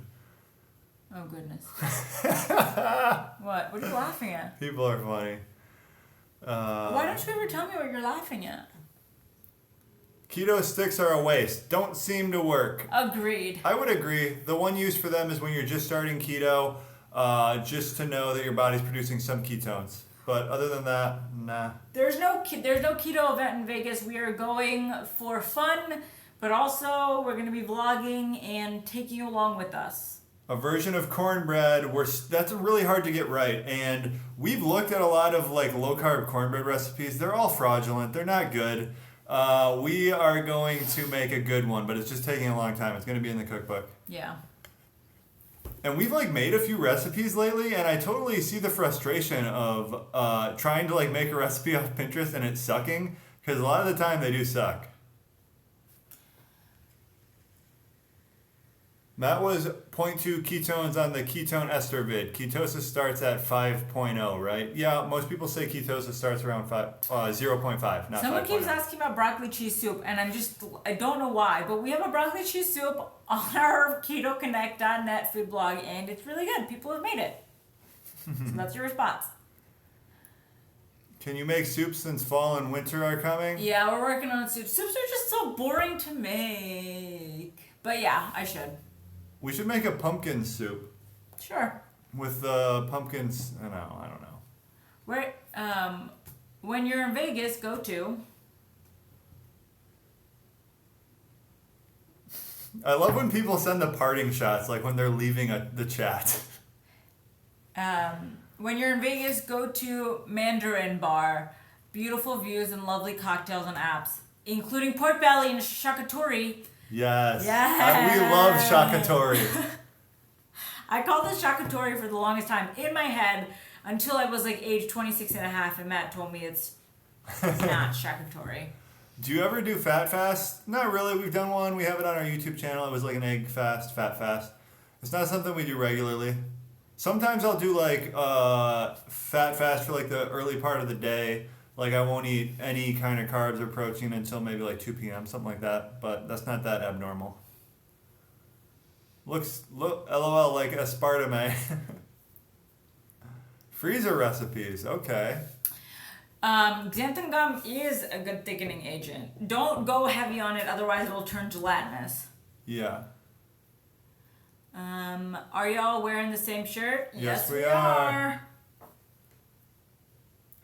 Oh goodness. What? What are you laughing at? People are funny. Why don't you ever tell me what you're laughing at? Keto sticks are a waste. Don't seem to work. Agreed. I would agree. The one use for them is when you're just starting keto, just to know that your body's producing some ketones. But other than that, nah. There's no keto event in Vegas. We are going for fun, but also we're going to be vlogging and taking you along with us. A version of cornbread, that's really hard to get right. And we've looked at a lot of low carb cornbread recipes. They're all fraudulent. They're not good. We are going to make a good one, but it's just taking a long time. It's going to be in the cookbook. Yeah. And we've made a few recipes lately, and I totally see the frustration of trying to make a recipe off Pinterest and it sucking, because a lot of the time they do suck. Matt was 0.2 ketones on the ketone ester vid. Ketosis starts at 5.0, right? Yeah, most people say ketosis starts around 0.5, not Someone 5.0. keeps asking about broccoli cheese soup, and I don't know why, but we have a broccoli cheese soup on our ketoconnect.net food blog, and it's really good. People have made it. So that's your response. Can you make soup since fall and winter are coming? Yeah, we're working on soup. Soups are just so boring to make. But yeah, I should. We should make a pumpkin soup Sure. with pumpkins. I don't know. Where, when you're in Vegas, go to. I love when people send the parting shots, like when they're leaving the chat. When you're in Vegas, go to Mandarin Bar. Beautiful views and lovely cocktails and apps, including pork belly and shakatori. Yes. Yes. We love shakatori. I called this shakatori for the longest time in my head until I was like age 26 and a half, and Matt told me it's not shakatori. Do you ever do fat fast? Not really. We've done one. We have it on our YouTube channel. It was like an egg fast, fat fast. It's not something we do regularly. Sometimes I'll do like fat fast for like the early part of the day. Like I won't eat any kind of carbs or protein until maybe like 2 p.m., something like that. But that's not that abnormal. Look, LOL, like aspartame. Freezer recipes, okay. Xanthan gum is a good thickening agent. Don't go heavy on it, otherwise it'll turn gelatinous. Yeah. Are y'all wearing the same shirt? Yes, we are.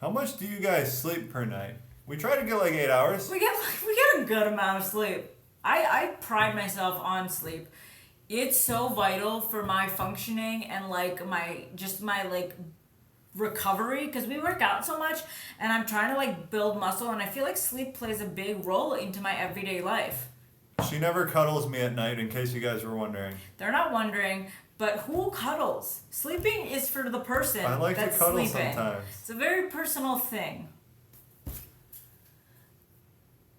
How much do you guys sleep per night? We try to get like 8 hours. We get a good amount of sleep. I pride myself on sleep. It's so vital for my functioning and like my like recovery, because we work out so much and I'm trying to like build muscle, and I feel like sleep plays a big role into my everyday life. She never cuddles me at night, in case you guys were wondering. They're not wondering, but who cuddles? Sleeping is for the person I like that's to cuddle sleeping. sometimes. It's a very personal thing.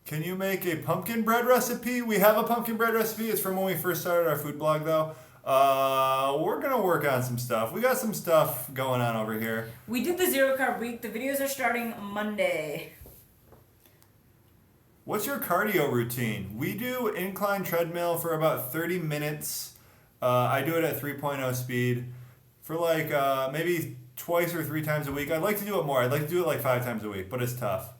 Can you make a pumpkin bread recipe? We have a pumpkin bread recipe. It's from when we first started our food blog, though. We're going to work on some stuff. We got some stuff going on over here. We did the 0 carb week. The videos are starting Monday. What's your cardio routine? We do incline treadmill for about 30 minutes. I do it at 3.0 speed for like maybe twice or 3 times a week. I'd like to do it more. I'd like to do it like 5 times a week, but it's tough.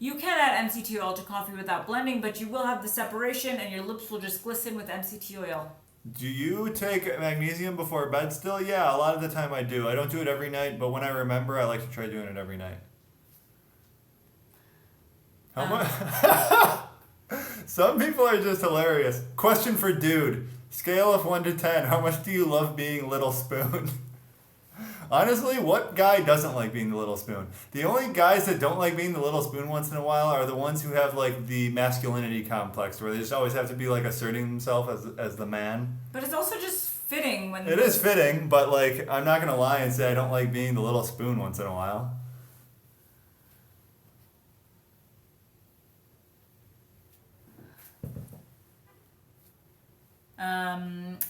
You can add MCT oil to coffee without blending, but you will have the separation and your lips will just glisten with MCT oil. Do you take magnesium before bed still? Yeah, a lot of the time I do. I don't do it every night, but when I remember, I like to try doing it every night. How much? Some people are just hilarious. Question for dude. Scale of 1 to 10. How much do you love being Little Spoon? Honestly, what guy doesn't like being the little spoon? The only guys that don't like being the little spoon once in a while are the ones who have like the masculinity complex, where they just always have to be like asserting themselves as the man. But it's also just fitting when... It is fitting, but like I'm not going to lie and say I don't like being the little spoon once in a while.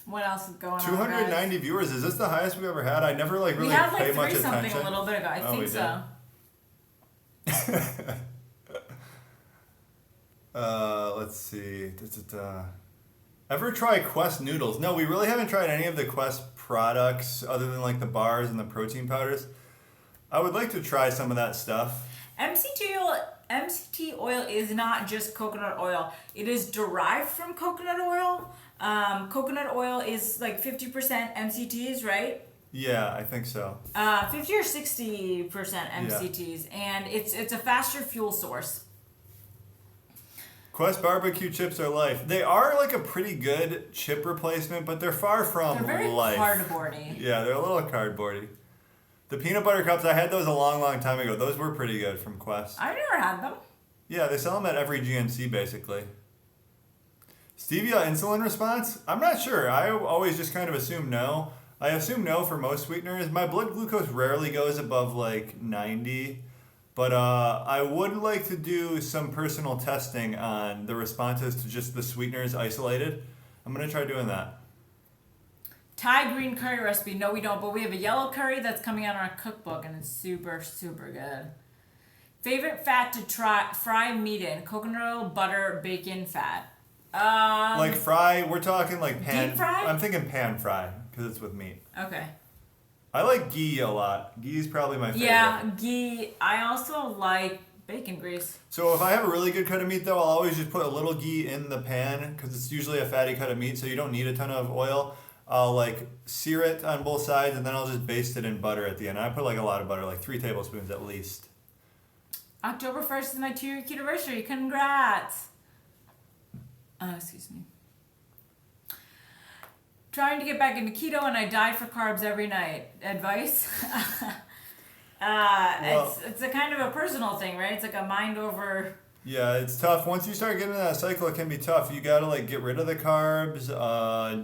What else is going on? 290 viewers. Is this the highest we've ever had? I never like really we had pay like much 3 something attention. a little bit ago. I think so. Let's see. Ever try Quest noodles? No, we really haven't tried any of the Quest products other than like the bars and the protein powders. I would like to try some of that stuff. MCT oil is not just coconut oil. It is derived from coconut oil. Coconut oil is like 50% MCTs, right? Yeah, I think so. 50 or 60% MCTs, and it's a faster fuel source. Quest barbecue chips are life. They are like a pretty good chip replacement, but they're far from They're very life. cardboardy. Yeah, they're a little cardboardy. The peanut butter cups, I had those a long, long time ago. Those were pretty good from Quest. I've never had them. Yeah, they sell them at every GNC basically. Stevia insulin response? I'm not sure. I always just kind of assume no. I assume no for most sweeteners. My blood glucose rarely goes above like 90. But I would like to do some personal testing on the responses to just the sweeteners isolated. I'm going to try doing that. Thai green curry recipe. No, we don't, but we have a yellow curry that's coming out in our cookbook, and it's super, super good. Favorite fat to fry meat in? Coconut oil, butter, bacon, fat. Like fry, we're talking like pan. Deep fry? I'm thinking pan fry because it's with meat. Okay. I like ghee a lot. Ghee is probably my favorite. Yeah, ghee. I also like bacon grease. So if I have a really good cut of meat though, I'll always just put a little ghee in the pan because it's usually a fatty cut of meat, so you don't need a ton of oil. I'll like sear it on both sides and then I'll just baste it in butter at the end. I put like a lot of butter, like 3 tablespoons at least. October 1st is my 2-year keto anniversary. Congrats. Excuse me. Trying to get back into keto and I diet for carbs every night. Advice? It's a kind of a personal thing, right? It's like a mind over. Yeah, it's tough. Once you start getting in that cycle, it can be tough. You gotta like get rid of the carbs.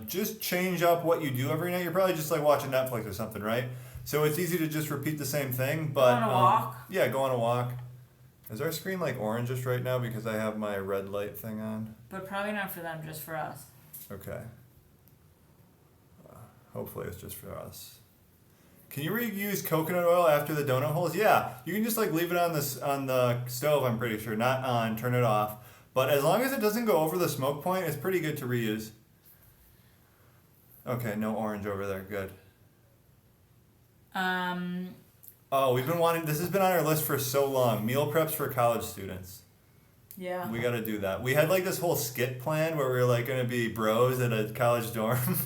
Just change up what you do every night. You're probably just like watching Netflix or something, right? So it's easy to just repeat the same thing. But go on a walk. Yeah, go on a walk. Is our screen like orange just right now because I have my red light thing on? But probably not for them, just for us. Okay. Hopefully it's just for us. Can you reuse coconut oil after the donut holes? Yeah, you can just like leave it on the stove. I'm pretty sure, not on. Turn it off. But as long as it doesn't go over the smoke point, it's pretty good to reuse. Okay, no orange over there. Good. Oh, we've been wanting. This has been on our list for so long. Meal preps for college students. Yeah. We got to do that. We had like this whole skit plan where we were like going to be bros at a college dorm.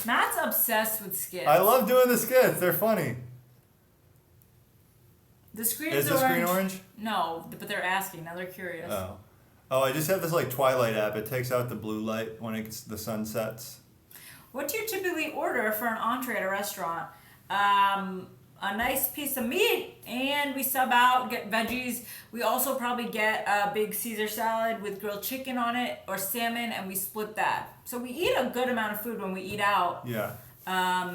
Matt's obsessed with skits. I love doing the skits. They're funny. The screen is is the orange. screen orange? No, but they're asking. Now they're curious. Oh, I just have this like Twilight app. It takes out the blue light when the sun sets. What do you typically order for an entree at a restaurant? A nice piece of meat, and we sub out, get veggies. We also probably get a big Caesar salad with grilled chicken on it or salmon, and we split that. So we eat a good amount of food when we eat out. Yeah.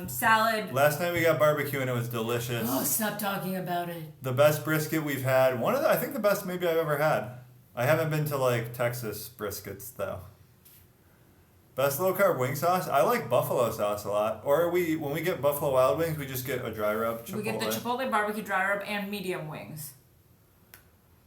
Salad. Last night we got barbecue and it was delicious. Oh, stop talking about it. The best brisket we've had. I think the best maybe I've ever had. I haven't been to like Texas briskets though. Best low carb wing sauce. I like buffalo sauce a lot. Or when we get Buffalo Wild Wings, we just get a dry rub Chipotle. We get the Chipotle barbecue dry rub and medium wings.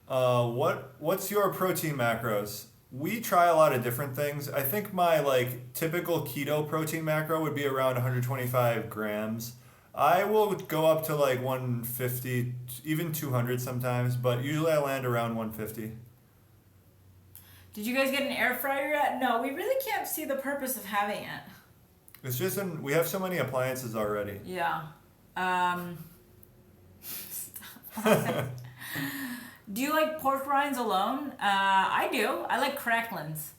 What's your protein macros? We try a lot of different things. I think my like typical keto protein macro would be around 125 grams. I will go up to like 150, even 200 sometimes, but usually I land around 150. Did you guys get an air fryer yet? No, we really can't see the purpose of having it. It's just we have so many appliances already. Yeah. Do you like pork rinds alone? I do. I like cracklins.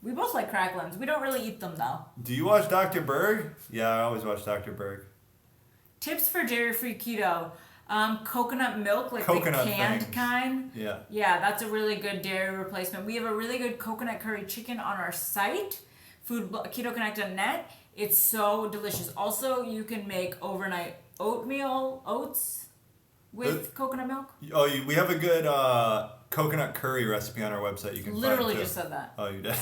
We both like cracklins. We don't really eat them though. Do you watch Dr. Berg? Yeah, I always watch Dr. Berg. Tips for dairy-free keto. Coconut milk, like coconut the canned things. kind. Yeah. Yeah, that's a really good dairy replacement. We have a really good coconut curry chicken on our site, ketoconnect.net. It's so delicious. Also, you can make overnight oats with coconut milk. Oh, we have a good coconut curry recipe on our website. You can literally find just said that. Oh, you did?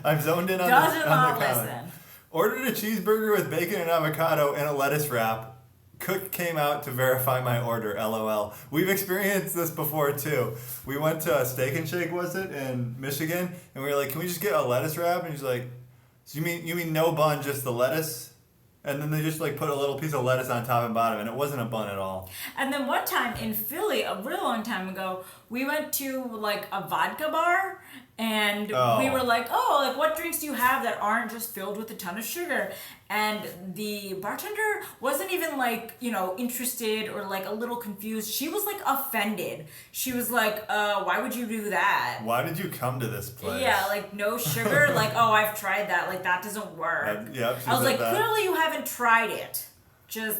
I'm zoned in on Doesn't the not comment. listen. Ordered a cheeseburger with bacon and avocado and a lettuce wrap. Cook came out to verify my order, LOL. We've experienced this before too. We went to Steak and Shake, was it, in Michigan, and we were like, can we just get a lettuce wrap? And he's like, so you mean no bun, just the lettuce? And then they just like put a little piece of lettuce on top and bottom, and it wasn't a bun at all. And then one time in Philly, a real long time ago, we went to like a vodka bar, and we were like, what drinks do you have that aren't just filled with a ton of sugar? And the bartender wasn't even like, interested or like a little confused. She was like offended. She was like, why would you do that? Why did you come to this place? Yeah, like no sugar. Like, I've tried that. Like that doesn't work. I was like, clearly you haven't tried it.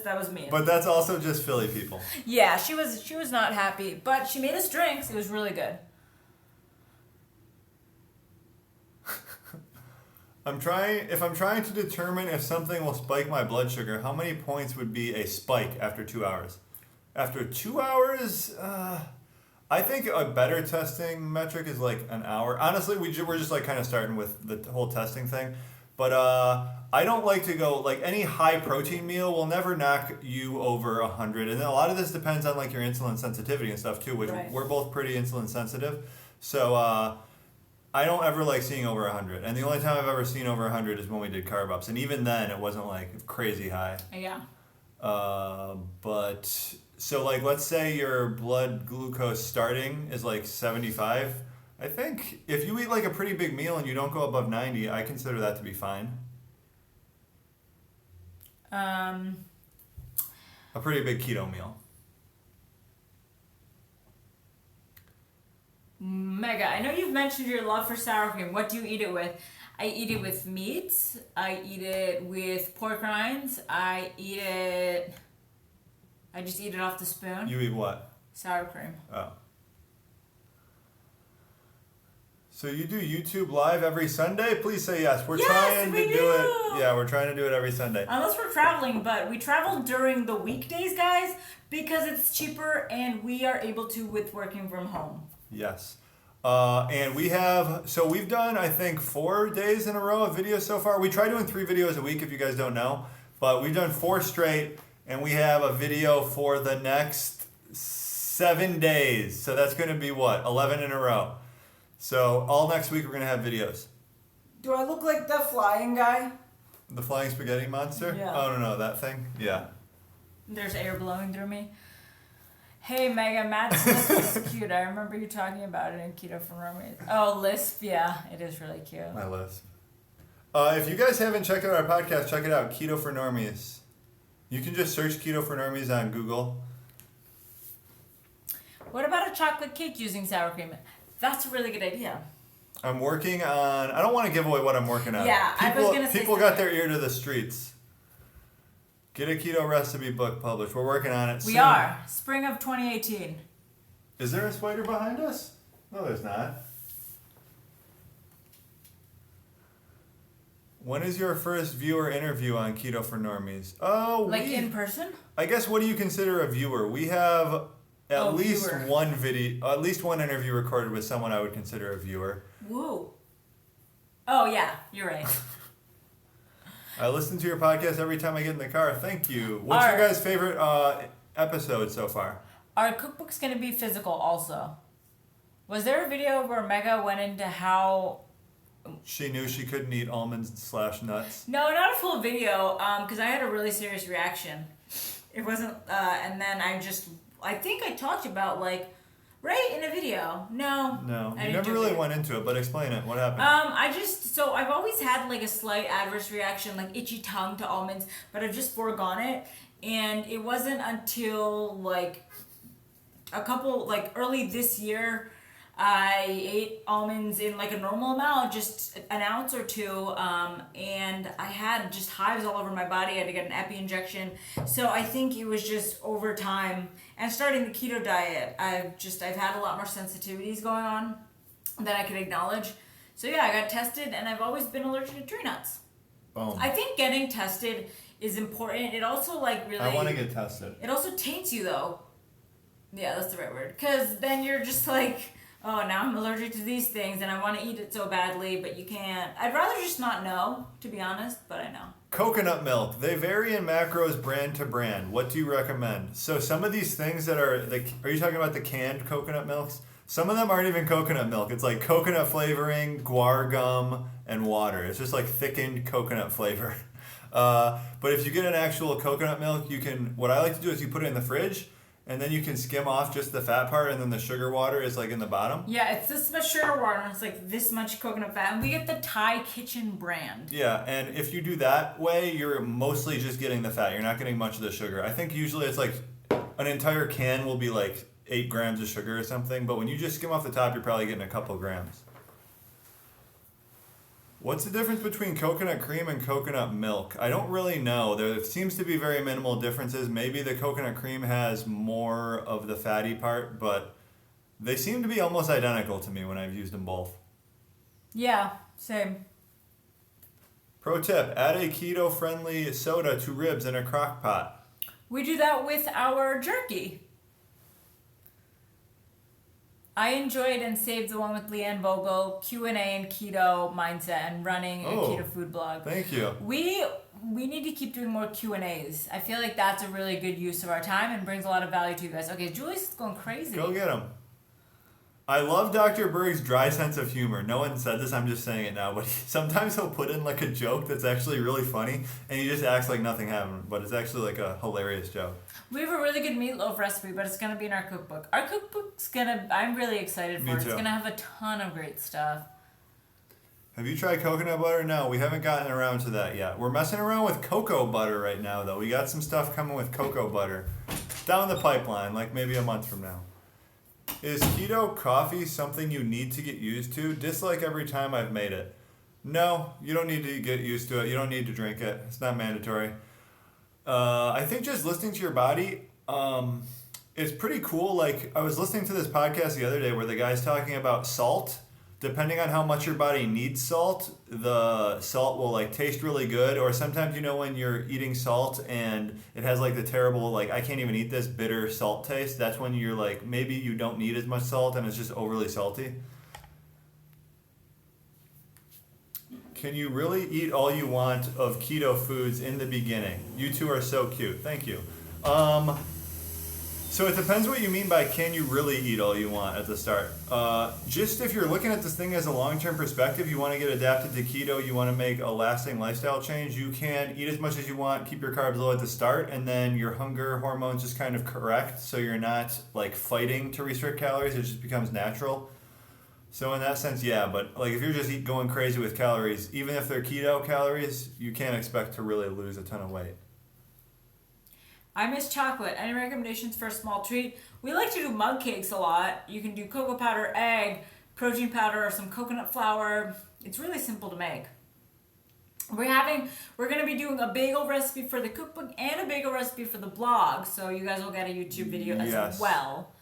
That was me. But that's also just Philly people. Yeah, she was not happy, but she made us drinks. It was really good. If I'm trying to determine if something will spike my blood sugar, how many points would be a spike after 2 hours? After 2 hours, I think a better testing metric is like an hour. Honestly, we're just like kind of starting with the whole testing thing. But I don't like to go, like, any high protein meal will never knock you over 100. And a lot of this depends on, like, your insulin sensitivity and stuff, too, which Right. we're both pretty insulin sensitive. So I don't ever like seeing over 100. And the only time I've ever seen over 100 is when we did carb ups. And even then, it wasn't, like, crazy high. Yeah. But, so, like, let's say your blood glucose starting is, like, 75. I think if you eat, like, a pretty big meal and you don't go above 90, I consider that to be fine. A pretty big keto meal. Mega, I know you've mentioned your love for sour cream. What do you eat it with? I eat it with meat. I eat it with pork rinds. I just eat it off the spoon. You eat what? Sour cream. Oh. So you do YouTube live every Sunday? Please say yes. We're trying to do it. Yeah, we're trying to do it every Sunday. Unless we're traveling, but we travel during the weekdays, guys, because it's cheaper and we are able to with working from home. Yes. And we've done, I think, 4 days in a row of videos so far. We try doing 3 videos a week, if you guys don't know, but we've done 4 straight, and we have a video for the next 7 days. So that's going to be 11 in a row. So all next week we're going to have videos. Do I look like the flying guy? The flying spaghetti monster? Yeah. Oh, no, that thing? Yeah. There's air blowing through me. Hey, Mega, Matt's lisp is cute. I remember you talking about it in Keto for Normies. Oh, lisp, yeah, it is really cute. My lisp. If you guys haven't checked out our podcast, check it out, Keto for Normies. You can just search Keto for Normies on Google. What about a chocolate cake using sour cream? That's a really good idea. I'm working on... I don't want to give away what I'm working on. Yeah, I was going to say people got their ear to the streets. Get a keto recipe book published. We're working on it soon. We are. Spring of 2018. Is there a spider behind us? No, there's not. When is your first viewer interview on Keto for Normies? Oh, like in person? I guess, what do you consider a viewer? We have at least viewer. one video, at least one interview recorded with someone I would consider a viewer. Woo. Oh, yeah, you're right. I listen to your podcast every time I get in the car. Thank you. What's your guys' favorite episode so far? Our cookbook's going to be physical also. Was there a video where Mega went into how... She knew she couldn't eat almonds/nuts. No, not a full video, because I had a really serious reaction. It wasn't, and then I think I talked about, like, right in a video. No. You never really went into it, but explain it. What happened? I've always had, like, a slight adverse reaction, like itchy tongue to almonds, but I've just foregone it. And it wasn't until, like, early this year, I ate almonds in, like, a normal amount, just an ounce or 2, and I had just hives all over my body. I had to get an epi injection. So I think it was just over time, and starting the keto diet, I've had a lot more sensitivities going on that I could acknowledge. So yeah, I got tested, and I've always been allergic to tree nuts. Boom. I think getting tested is important. It also, like, really... I want to get tested. It also taints you, though. Yeah, that's the right word. Because then you're just like... Oh, now I'm allergic to these things and I want to eat it so badly, but you can't. I'd rather just not know, to be honest, but I know. Coconut milk. They vary in macros brand to brand. What do you recommend? So some of these things that are you talking about the canned coconut milks? Some of them aren't even coconut milk. It's like coconut flavoring, guar gum, and water. It's just like thickened coconut flavor. But if you get an actual coconut milk, what I like to do is you put it in the fridge, and then you can skim off just the fat part, and then the sugar water is like in the bottom. Yeah, it's this much sugar water, and it's like this much coconut fat. And we get the Thai Kitchen brand. Yeah, and if you do that way, you're mostly just getting the fat. You're not getting much of the sugar. I think usually it's like an entire can will be like 8 grams of sugar or something, but when you just skim off the top, you're probably getting a couple grams. What's the difference between coconut cream and coconut milk? I don't really know. There seems to be very minimal differences. Maybe the coconut cream has more of the fatty part, but they seem to be almost identical to me when I've used them both. Yeah, same. Pro tip, add a keto-friendly soda to ribs in a crock pot. We do that with our jerky. I enjoyed and saved the one with Leanne Vogel, Q&A and keto mindset and running a keto food blog. Thank you. We need to keep doing more Q&As. I feel like that's a really good use of our time and brings a lot of value to you guys. Okay, Julie's going crazy. Go get him. I love Dr. Berg's dry sense of humor. No one said this, I'm just saying it now, but sometimes he'll put in like a joke that's actually really funny, and he just acts like nothing happened, but it's actually like a hilarious joke. We have a really good meatloaf recipe, but it's going to be in our cookbook. Our cookbook's I'm really excited for it. It's going to have a ton of great stuff. Have you tried coconut butter? No, we haven't gotten around to that yet. We're messing around with cocoa butter right now, though. We got some stuff coming with cocoa butter. Down the pipeline, like maybe a month from now. Is keto coffee something you need to get used to? Dislike every time I've made it. No, you don't need to get used to it. You don't need to drink it. It's not mandatory. I think just listening to your body is pretty cool. Like, I was listening to this podcast the other day where the guy's talking about salt. Depending on how much your body needs salt, the salt will like taste really good. Or sometimes, you know, when you're eating salt and it has like the terrible, like, I can't even eat this bitter salt taste, that's when you're like, maybe you don't need as much salt and it's just overly salty. Can you really eat all you want of keto foods in the beginning? You two are so cute. Thank you. So it depends what you mean by can you really eat all you want at the start. Just if you're looking at this thing as a long-term perspective, you want to get adapted to keto, you want to make a lasting lifestyle change, you can eat as much as you want, keep your carbs low at the start, and then your hunger hormones just kind of correct, so you're not like fighting to restrict calories, it just becomes natural. So in that sense, yeah, but like if you're just going crazy with calories, even if they're keto calories, you can't expect to really lose a ton of weight. I miss chocolate. Any recommendations for a small treat? We like to do mug cakes a lot. You can do cocoa powder, egg, protein powder, or some coconut flour. It's really simple to make. We're going to be doing a bagel recipe for the cookbook and a bagel recipe for the blog, so you guys will get a YouTube video as well.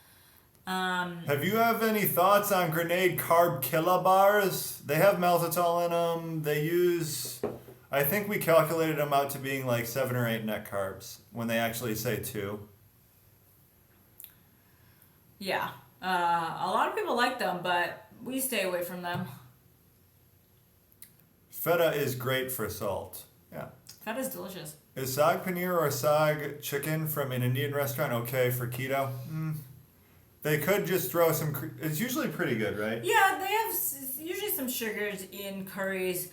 Have you any thoughts on grenade carb killer bars? They have maltitol in them. They use, I think we calculated them out to being like 7 or 8 net carbs when they actually say 2. Yeah. A lot of people like them, but we stay away from them. Feta is great for salt. Yeah. Feta is delicious. Is sag paneer or sag chicken from an Indian restaurant okay for keto? They could just throw some... It's usually pretty good, right? Yeah, they have usually some sugars in curries,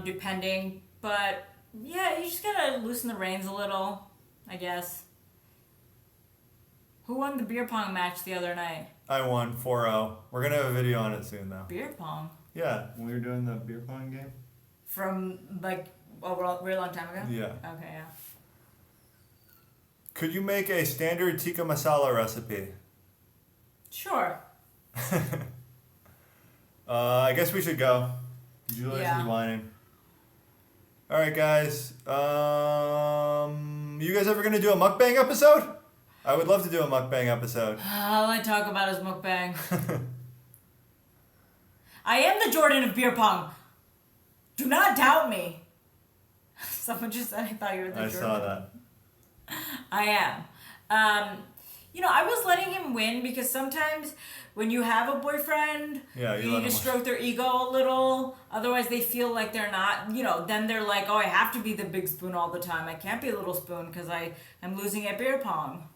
depending. But, yeah, you just gotta loosen the reins a little, I guess. Who won the beer pong match the other night? I won 4-0. We're gonna have a video on it soon, though. Beer pong? Yeah, when we were doing the beer pong game. From, like, a really long time ago? Yeah. Okay, yeah. Could you make a standard tikka masala recipe? Sure. I guess we should go. Julius is whining. All right, guys. You guys ever gonna do a mukbang episode? I would love to do a mukbang episode. All I talk about is mukbang. I am the Jordan of beer pong. Do not doubt me. Someone just said I thought you were the Jordan. I saw that. I am. I was letting him win because sometimes when you have a boyfriend, you need to stroke their ego a little. Otherwise, they feel like they're not, then they're like, oh, I have to be the big spoon all the time. I can't be a little spoon because I am losing at beer pong.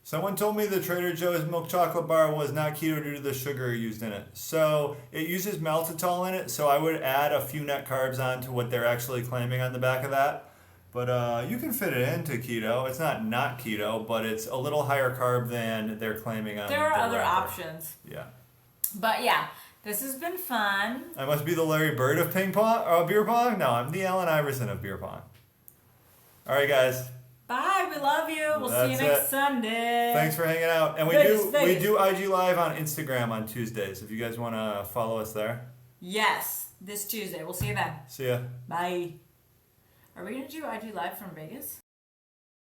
Someone told me the Trader Joe's milk chocolate bar was not keto due to the sugar used in it. So it uses maltitol in it, so I would add a few net carbs onto what they're actually claiming on the back of that. But you can fit it into keto. It's not keto, but it's a little higher carb than they're claiming on. There are other options. Yeah. But yeah, this has been fun. I must be the Larry Bird of beer pong? No, I'm the Allen Iverson of beer pong. All right, guys. Bye. We love you. We'll see you next Sunday. Thanks for hanging out. And we do IG Live on Instagram on Tuesdays if you guys want to follow us there. Yes, this Tuesday. We'll see you then. See ya. Bye. Are we going to do IG Live from Vegas?